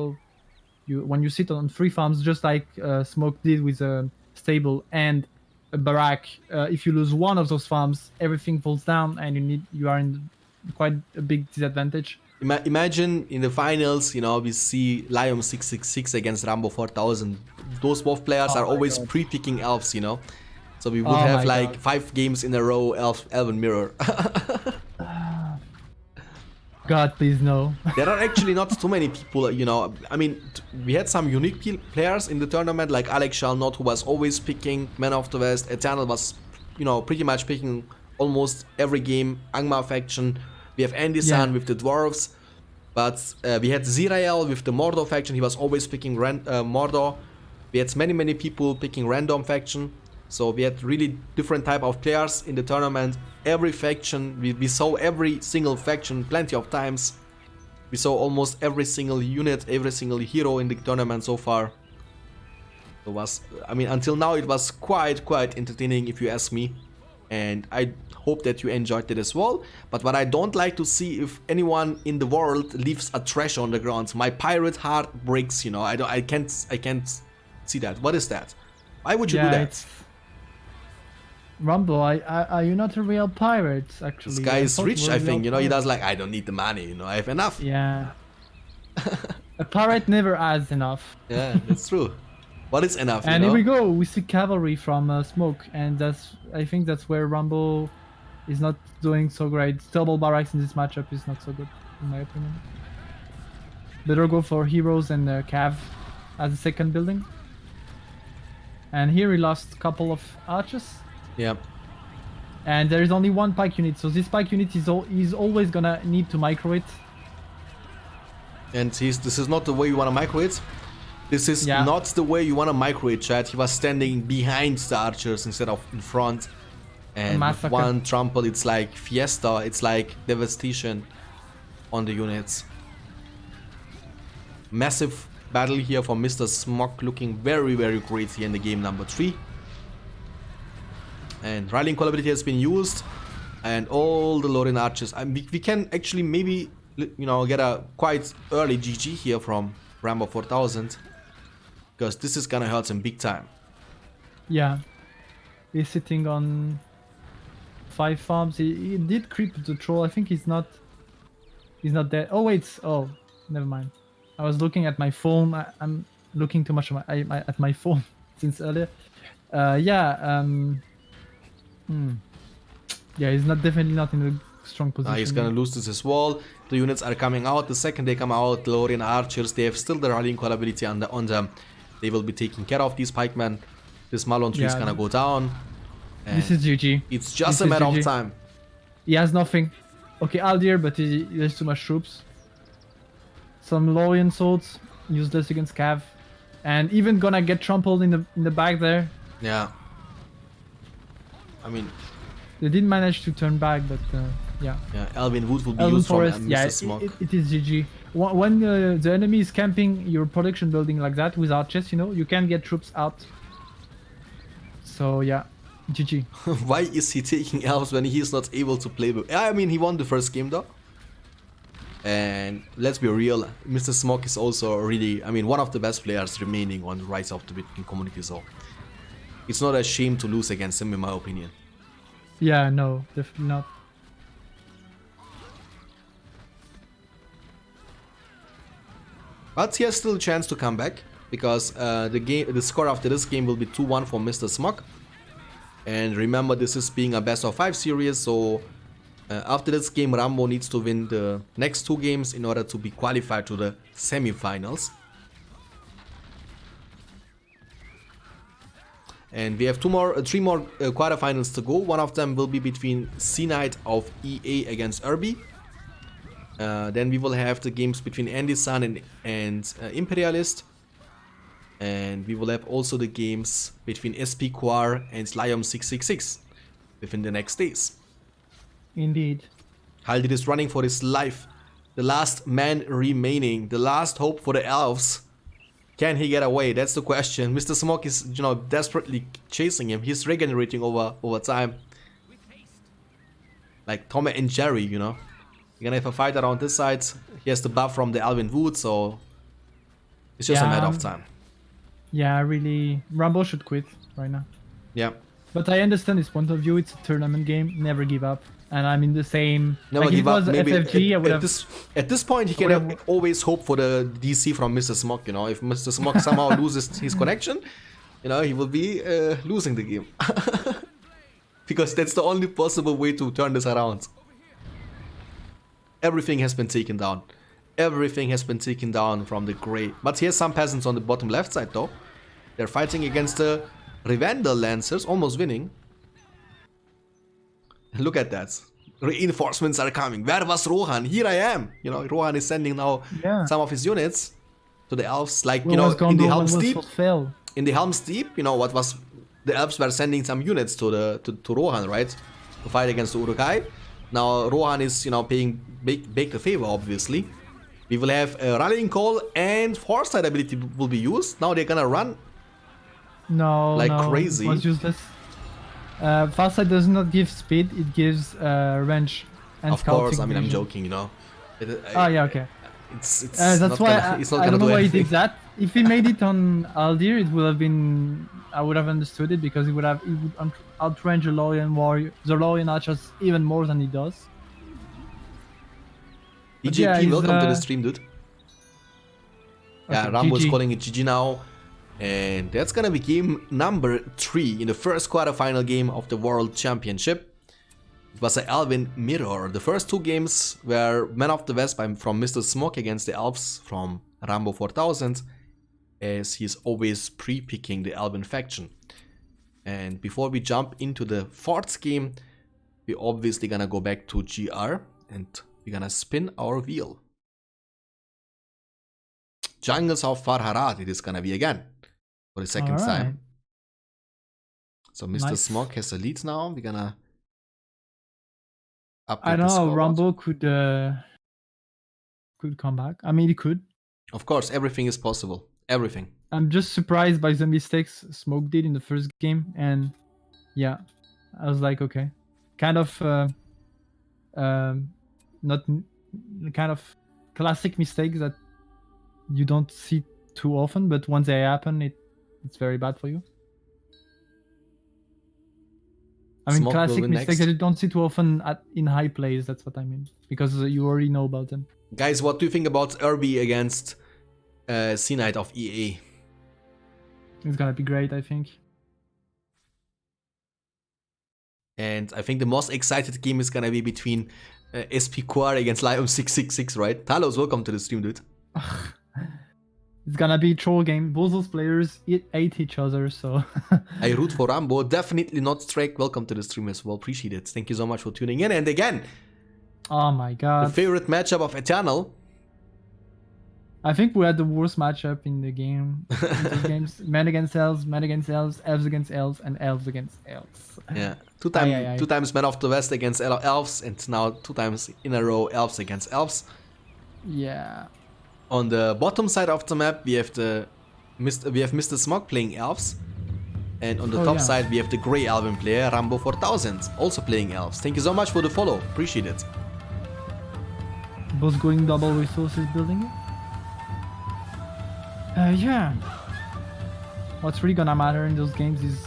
when you sit on 3 farms, just like Smoke did with a stable and a barrack, if you lose one of those farms, everything falls down, and you are in quite a big disadvantage. Imagine in the finals, you know, we see Lion 666 against Rambo 4000. Those both players are always pre-picking elves, you know. So we would have like 5 games in a row Elven Mirror. God, please no. There are actually not too many people, you know. I mean, we had some unique players in the tournament, like Alex Shalnot, who was always picking Man of the West. Eternal was, you know, pretty much picking almost every game. Angmar faction. We have Andy San with the dwarves. But we had Zirael with the Mordor faction. He was always picking Mordor. We had many people picking random faction. So we had really different type of players in the tournament. Every faction, we saw every single faction plenty of times. We saw almost every single unit, every single hero in the tournament so far. It was, I mean, until now it was quite entertaining if you ask me. And I hope that you enjoyed it as well. But what I don't like to see, if anyone in the world leaves a trash on the ground, my pirate heart breaks, you know. I can't see that. What is that? Why would you do that? Rambo, are you not a real pirate? Actually, This guy is thought rich, you were I a real think. You know, he pirate. does like, I don't need the money. You know, I have enough. Yeah. A pirate never has enough. Yeah, that's true. What is enough? And you know? here we go. We see cavalry from Smokkk, and I think that's where Rambo is not doing so great. Double barracks in this matchup is not so good, in my opinion. Better go for heroes and cav as a second building. And here he lost a couple of archers. Yeah. And there is only one pike unit, so this pike unit is always gonna need to micro it. And this is not the way you want to micro it. This is Yeah. not the way you want to micro it, chat. He was standing behind the archers instead of in front. And with Massacre. one trample, it's like fiesta. It's like devastation on the units. Massive battle here for MrSmokkk, looking very, very great here in the game number 3. And rallying call ability has been used. And all the Lorien archers. We can actually maybe, you know, get a quite early GG here from Rambo 4000. Because this is gonna hurt him big time. Yeah. He's sitting on 5 farms. He did creep the troll. I think he's not dead. Oh wait, oh, never mind. I was looking at my phone. I'm looking too much at my phone since earlier. Yeah, yeah, he's definitely not in a strong position. He's gonna lose this as well. The units are coming out. The second they come out, the Lorien archers, they have still the rallying call ability on them. They will be taking care of these pikemen. This Malon tree is gonna go down. This is GG. It's just This a is matter of GG. time. He has nothing. Okay, Aldir, but he has too much troops. Some Lorien swords, useless against Cav, and even gonna get trampled in the back there. Yeah. I mean, They didn't manage to turn back, but yeah. yeah, Elvin Wood will be Elven used Forest, from yeah, MrSmokkk. it is GG. When the enemy is camping your production building like that with archers, you know, you can get troops out. So yeah, GG. Why is he taking elves when he is not able to play? I mean, he won the first game though. And let's be real, MrSmokkk is also really, I mean, one of the best players remaining on the Rise of the Bitcoin community. So it's not a shame to lose against him, in my opinion. Yeah, no, definitely not. But he has still a chance to come back because the score after this game will be 2-1 for MrSmokkk. And remember, this is being a best of 5 series, so after this game, Rambo needs to win the next 2 games in order to be qualified to the semi-finals. And we have 3 more quarterfinals to go. One of them will be between C-Knight of EA against Irby. Then we will have the games between Andy Sun and Imperialist. And we will have also the games between SP Quar and Sliam 666 within the next days. Indeed. Haldit is running for his life. The last man remaining. The last hope for the elves. Can he get away? That's the question. MrSmokkk is, you know, desperately chasing him. He's regenerating over time. Like Tom and Jerry, you know. You're gonna have a fight around this side. He has the buff from the Alvin Wood, so it's just a matter of time. Yeah, really, Rambo should quit right now. Yeah. But I understand his point of view. It's a tournament game. Never give up. And I'm in the same. Never like if give it up. was Maybe FFG, I would have. at this point, he can always hope for the DC from MrSmokkk. You know, if MrSmokkk somehow loses his connection, you know, he will be losing the game. Because that's the only possible way to turn this around. Everything has been taken down. Everything has been taken down from the Grey. But here's some peasants on the bottom left side though. They're fighting against the Rivendell Lancers, almost winning. Look at that. Reinforcements are coming. Where was Rohan? Here I am. You know, Rohan is sending now some of his units to the elves. Like, you know, in the Helm's Deep. In the Helm's Deep, you know, what was... The elves were sending some units to Rohan, right? To fight against the Urukai. Now Rohan is, you know, paying big the favor, obviously. We will have a rallying call and foresight ability will be used. Now they're gonna run like crazy. It was useless. Farsight does not give speed; it gives range and of scouting. course, I mean, vision. I'm joking, you know. Yeah, okay. it's That's not why gonna, it's not I gonna don't know do why he anything. did that. If he made it on Aldir, it would have been. I would have understood it because he would outrange the Lorien warrior, the Lorien archers even more than he does. But yeah, DJP, he's, welcome to the stream, dude. Yeah, okay, Rambo is GG. calling it GG now. And that's gonna be game number 3 in the first quarterfinal game of the World Championship. It was an Alvin mirror. The first 2 games were Man of the West from MrSmokkk against the Elves from Rambo 4000, as he's always pre-picking the Alvin faction. And before we jump into the 4th game, we're obviously gonna go back to GR and we're gonna spin our wheel. Jungles of Farharat it is gonna be again for the second time. So MrSmokkk has a lead now. We're gonna update I don't the know. scoreboard. Rambo could come back. I mean, he could. Of course, everything is possible. Everything. I'm just surprised by the mistakes Smoke did in the first game, and yeah, I was like, okay, kind of not kind of classic mistakes that you don't see too often, but once they happen, it's very bad for you. I mean, Smokkk will classic win mistakes next. that you don't see too often in high plays. That's what I mean, because you already know about them. Guys, what do you think about Irby against C-Knight of EA? It's gonna be great, I think. And I think the most excited game is gonna be between SPQR against Lion 666, right? Talos, welcome to the stream, dude. It's gonna be a troll game. Both those players hate each other, so... I root for Rambo. Definitely not Strike. Welcome to the stream as well. Appreciate it. Thank you so much for tuning in. And again, oh my god. the favorite matchup of Eternal. I think we had the worst matchup in the game. In those games. Men against elves, men against elves, elves against elves, and elves against elves. Yeah, two Aye. times Man of the West against Elves, and now 2 times in a row Elves against Elves. Yeah. On the bottom side of the map, we have MrSmokkk playing Elves, and on the top side we have the Grey Elven player Rambo 4000 also playing Elves. Thank you so much for the follow. Appreciate it. Both going double resources building. Yeah. What's really gonna matter in those games is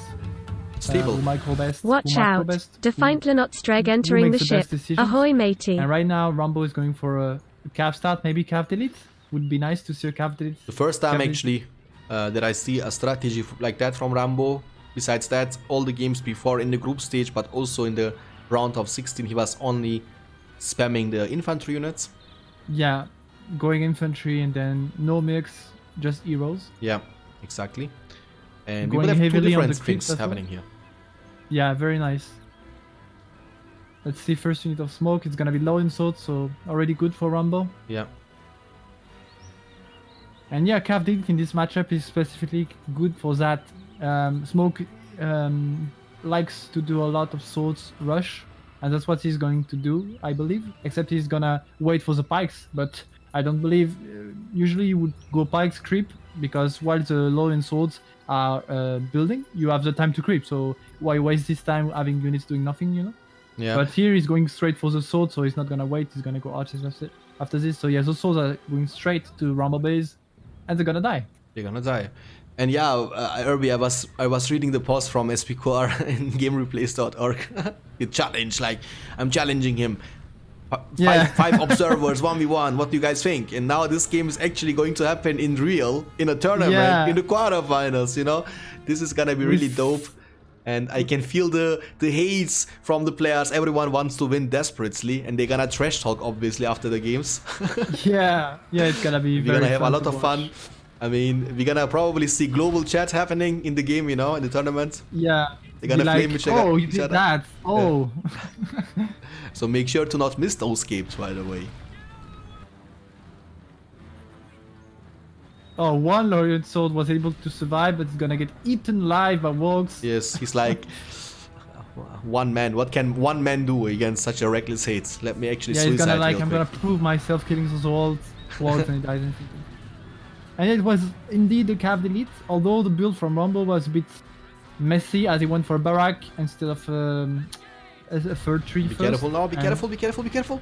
Stable. who micro best. Watch out. Defiant Lenotstreg entering the ship. Ahoy, matey. And right now, Rambo is going for a calf start, maybe calf delete. Would be nice to see a calf delete. The first time Calf actually that I see a strategy like that from Rambo. Besides that, all the games before in the group stage, but also in the round of 16, he was only spamming the infantry units. Yeah, going infantry and then no mix, just heroes. Yeah, exactly. And we Going will have 2 heavily on different the things creeps as well. happening here. Yeah, very nice. Let's see, first unit of smoke. It's gonna be low in sword, so already good for Rambo. Yeah. And yeah, calf delete in this matchup is specifically good for that. Smoke likes to do a lot of swords rush, and that's what he's going to do, I believe. Except he's gonna wait for the pikes, but I don't believe. Usually you would go pikes creep, because while the low end swords are building, you have the time to creep. So why waste this time having units doing nothing, you know? Yeah. But here he's going straight for the sword, so he's not gonna wait. He's gonna go archers after this. So yeah, those swords are going straight to Rambo base, and they're gonna die. They're gonna die. And yeah, Irby, I was reading the post from SPQR in GameReplays.org. The challenge, like, I'm challenging him. Five observers, 1v1, what do you guys think? And now this game is actually going to happen in real, in a tournament, in the quarterfinals, you know? This is gonna be really dope. And I can feel the hates from the players. Everyone wants to win desperately, and they're gonna trash talk, obviously, after the games. yeah, it's gonna be We're gonna have a lot of fun. I mean, we're gonna probably see global chat happening in the game, you know, in the tournament. Yeah. They're gonna flame each other. Oh, you did that. Oh. Yeah. So make sure to not miss those games, by the way. Oh, one Lorien sword was able to survive, but it's gonna get eaten live by Wogs. Yes, he's like one man. What can one man do against such a reckless hate? Let me actually suicide. He's gonna like, I'm quick. gonna prove myself killing those Wogs, and he dies instantly. And it was indeed a calf delete, although the build from Rambo was a bit messy, as he went for a barrack instead of a third tree. Be careful now, be careful, be careful, be careful.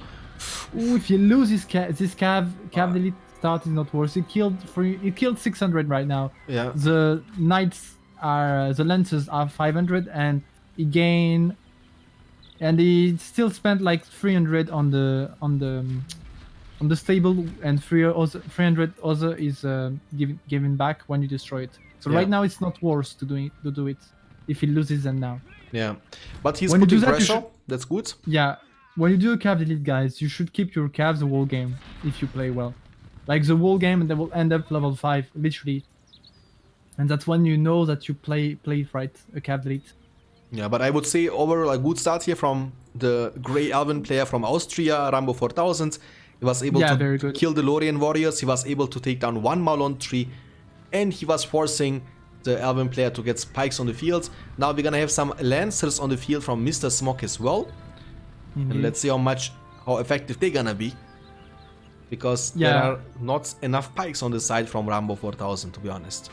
Ooh, if you lose this cav delete start is not worse. It killed 600 right now. Yeah. The knights are the lances are 500 and he gained, and he still spent like 300 on the stable, and 300 other is given back when you destroy it. So Yeah. right now it's not worse to do it if he loses them now. Yeah, but he's When you putting do that, you pressure. That's good. Yeah, when you do a cav delete, guys, you should keep your calves the whole game if you play well. Like the whole game, and they will end up level 5, literally. And that's when you know that you play right, a cav delete. Yeah, but I would say overall a good start here from the Grey Elven player from Austria, Rambo 4000. He was able very to good. kill the Lorien warriors. He was able to take down one Malon tree, and he was forcing the Elven player to get spikes on the field. Now we're gonna have some Lancers on the field from MrSmokkk as well. And let's see how effective they're gonna be. Because there are not enough pikes on the side from Rambo 4000, to be honest.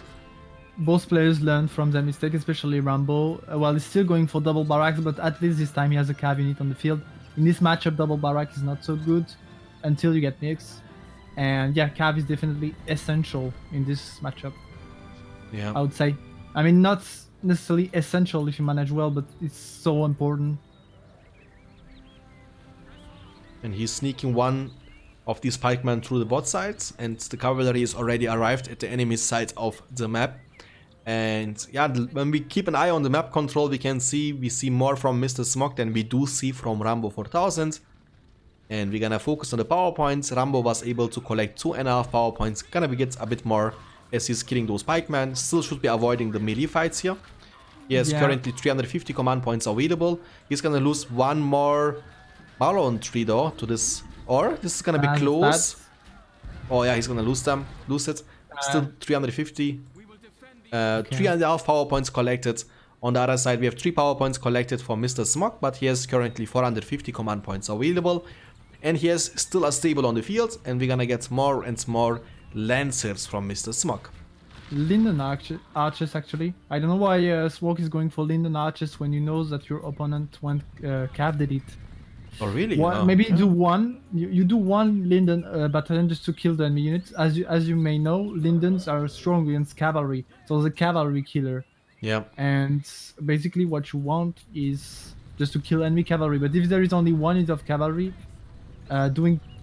Both players learned from their mistake, especially Rambo. Well, he's still going for double barracks, but at least this time he has a cav unit on the field. In this matchup, double barrack is not so good until you get mix. And yeah, cav is definitely essential in this matchup. Yeah, I would say. I mean, not necessarily essential if you manage well, but it's so important. and he's sneaking one of these pikemen through the bot sides, and the cavalry is already arrived at the enemy side of the map. And yeah, when we keep an eye on the map control, we see more from MrSmokkk than we do see from Rambo 4000. And we're gonna focus on the power points. Rambo was able to collect 2.5 power points. Gonna get a bit more as he's killing those pikemen. Still should be avoiding the melee fights here. He has currently 350 command points available. He's gonna lose one more Malon tree though to this, or this is gonna be close. Oh yeah, he's gonna lose it. Still 350. 3.5 power points collected. On the other side, we have 3 power points collected for MrSmokkk, but he has currently 450 command points available. And he has still a stable on the field, and we're gonna get more and more Lancers from MrSmokkk. Linden archers, actually. I don't know why Swokkk is going for Linden archers when you know that your opponent went cav delete. Oh really? Maybe do one. You do one Linden battalion just to kill the enemy units. As you may know, Lindens are strong against cavalry, so the cavalry killer. Yeah. And basically, what you want is just to kill enemy cavalry. But if there is only one unit of cavalry,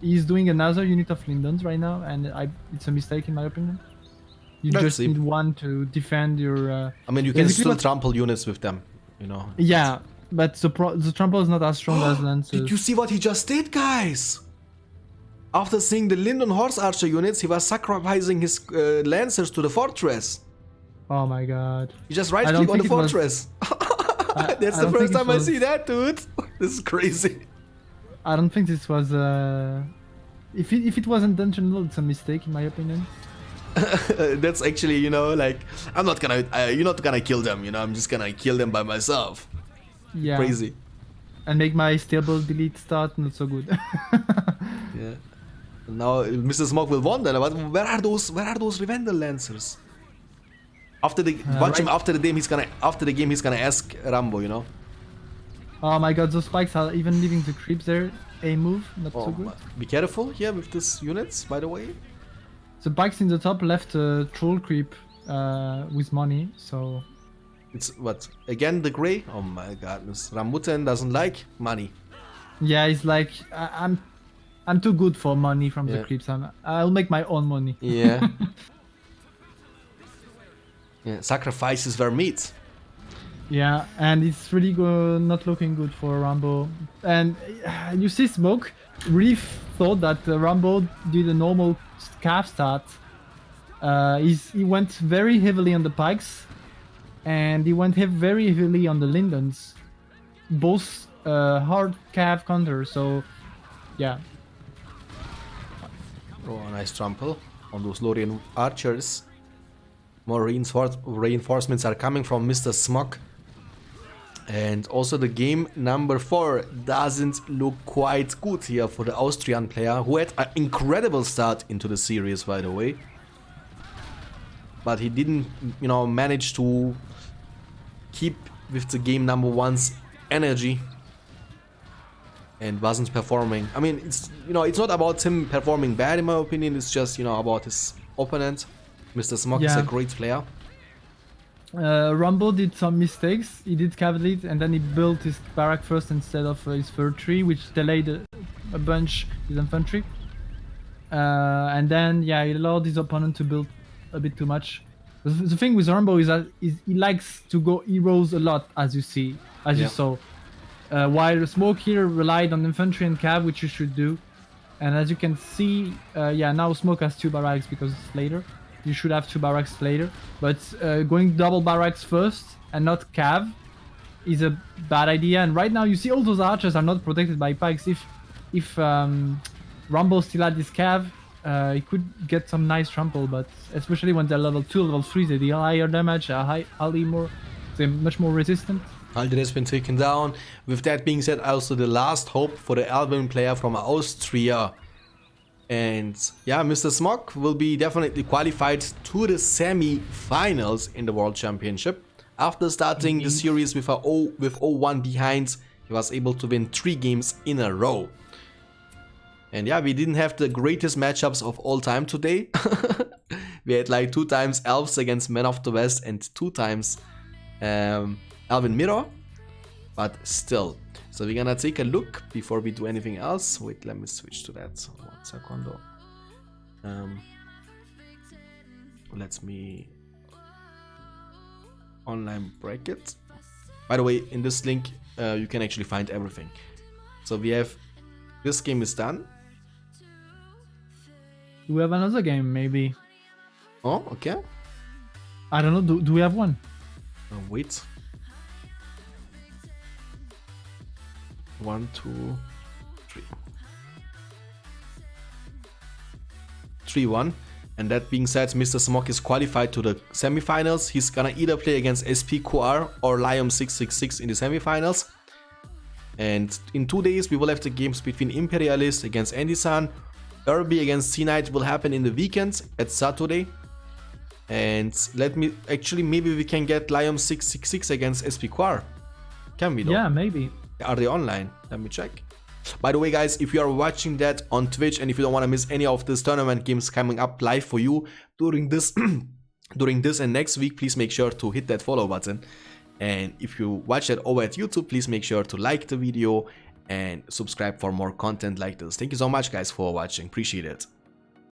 he's doing another unit of Lindens right now, and it's a mistake in my opinion. You just need one to defend your. I mean, you can still trample units with them, you know. Yeah. But the trample is not as strong as Lancers. Did you see what he just did, guys? After seeing the Linden Horse Archer units, he was sacrificing his Lancers to the fortress. Oh my god. He just right-click on the fortress. That's the first time I see that, dude. This is crazy. I don't think this was... If it was intentional, it's a mistake in my opinion. That's actually, you know, like, I'm not gonna... you're not gonna kill them, you know, I'm just gonna kill them by myself. Yeah. Crazy. And make my stable delete start not so good. Yeah. Now MrSmokkk will wonder, where are those Revendel Lancers? After the after the game he's gonna ask Rambo, you know. Oh my god, those spikes are even leaving the creeps there. A move, not so good. Be careful here with these units, by the way. The bikes in the top left a troll creep with money, so. It's what? Again the grey? Oh my godness. Ramuten doesn't like money. Yeah, he's like, I'm too good for money from the creeps. I'll make my own money. Yeah. Yeah, sacrifices were meat. Yeah, and it's really not looking good for Rambo. And you see Smoke really thought that Rambo did a normal cav start. He went very heavily on the pikes. And he went very heavily on the Lindens. Both hard cav counter, so yeah. Oh, nice trample on those Lorien archers. More reinforcements are coming from MrSmokkk. And also the game number 4 doesn't look quite good here for the Austrian player, who had an incredible start into the series, by the way. But he didn't, you know, manage to keep with the game number 1's energy. and wasn't performing. I mean, it's, you know, it's not about him performing bad in my opinion. It's just, you know, about his opponent. MrSmokkk is a great player. Rambo did some mistakes. He did cav lead and then he built his barrack first instead of his fur tree, which delayed a bunch his infantry. And then yeah, he allowed his opponent to build a bit too much. The thing with Rambo is that he likes to go heroes a lot, as you see, as you saw. While Smoke here relied on infantry and cav, which you should do. And as you can see, yeah, now Smoke has 2 barracks because it's later. You should have 2 barracks later. But going double barracks first and not cav is a bad idea. And right now you see all those archers are not protected by pikes. If Rambo still had this cav, he could get some nice trample, but especially when they're level 2, level 3, they deal higher damage, they're much more resistant. Alden has been taken down. With that being said, also the last hope for the Alvin player from Austria. And yeah, MrSmokkk will be definitely qualified to the semi-finals in the World Championship. After starting the series with 0-1 behind, he was able to win 3 games in a row. And yeah, we didn't have the greatest matchups of all time today. We had like 2 times Elves against Men of the West and 2 times Alvin Mirror, but still. So we're gonna take a look before we do anything else. Wait, let me switch to that. 1 second. Let me online bracket. By the way, in this link you can actually find everything. So we have, this game is done. We have another game, maybe. Oh, okay. I don't know. Do we have one? Wait. 1, 2, 3. 3-1. And that being said, MrSmokkk is qualified to the semifinals. He's gonna either play against SPQR or Lion666 in the semifinals. And in 2 days, we will have the games between Imperialist against Andy-san. Derby against C-Knight will happen in the weekend at Saturday. And maybe we can get Lion666 against SPQR. Can we though? Yeah, maybe. Are they online? Let me check. By the way, guys, if you are watching that on Twitch and if you don't want to miss any of these tournament games coming up live for you during this and next week, please make sure to hit that follow button. And if you watch that over at YouTube, please make sure to like the video and subscribe for more content like this. Thank you so much, guys, for watching. Appreciate it.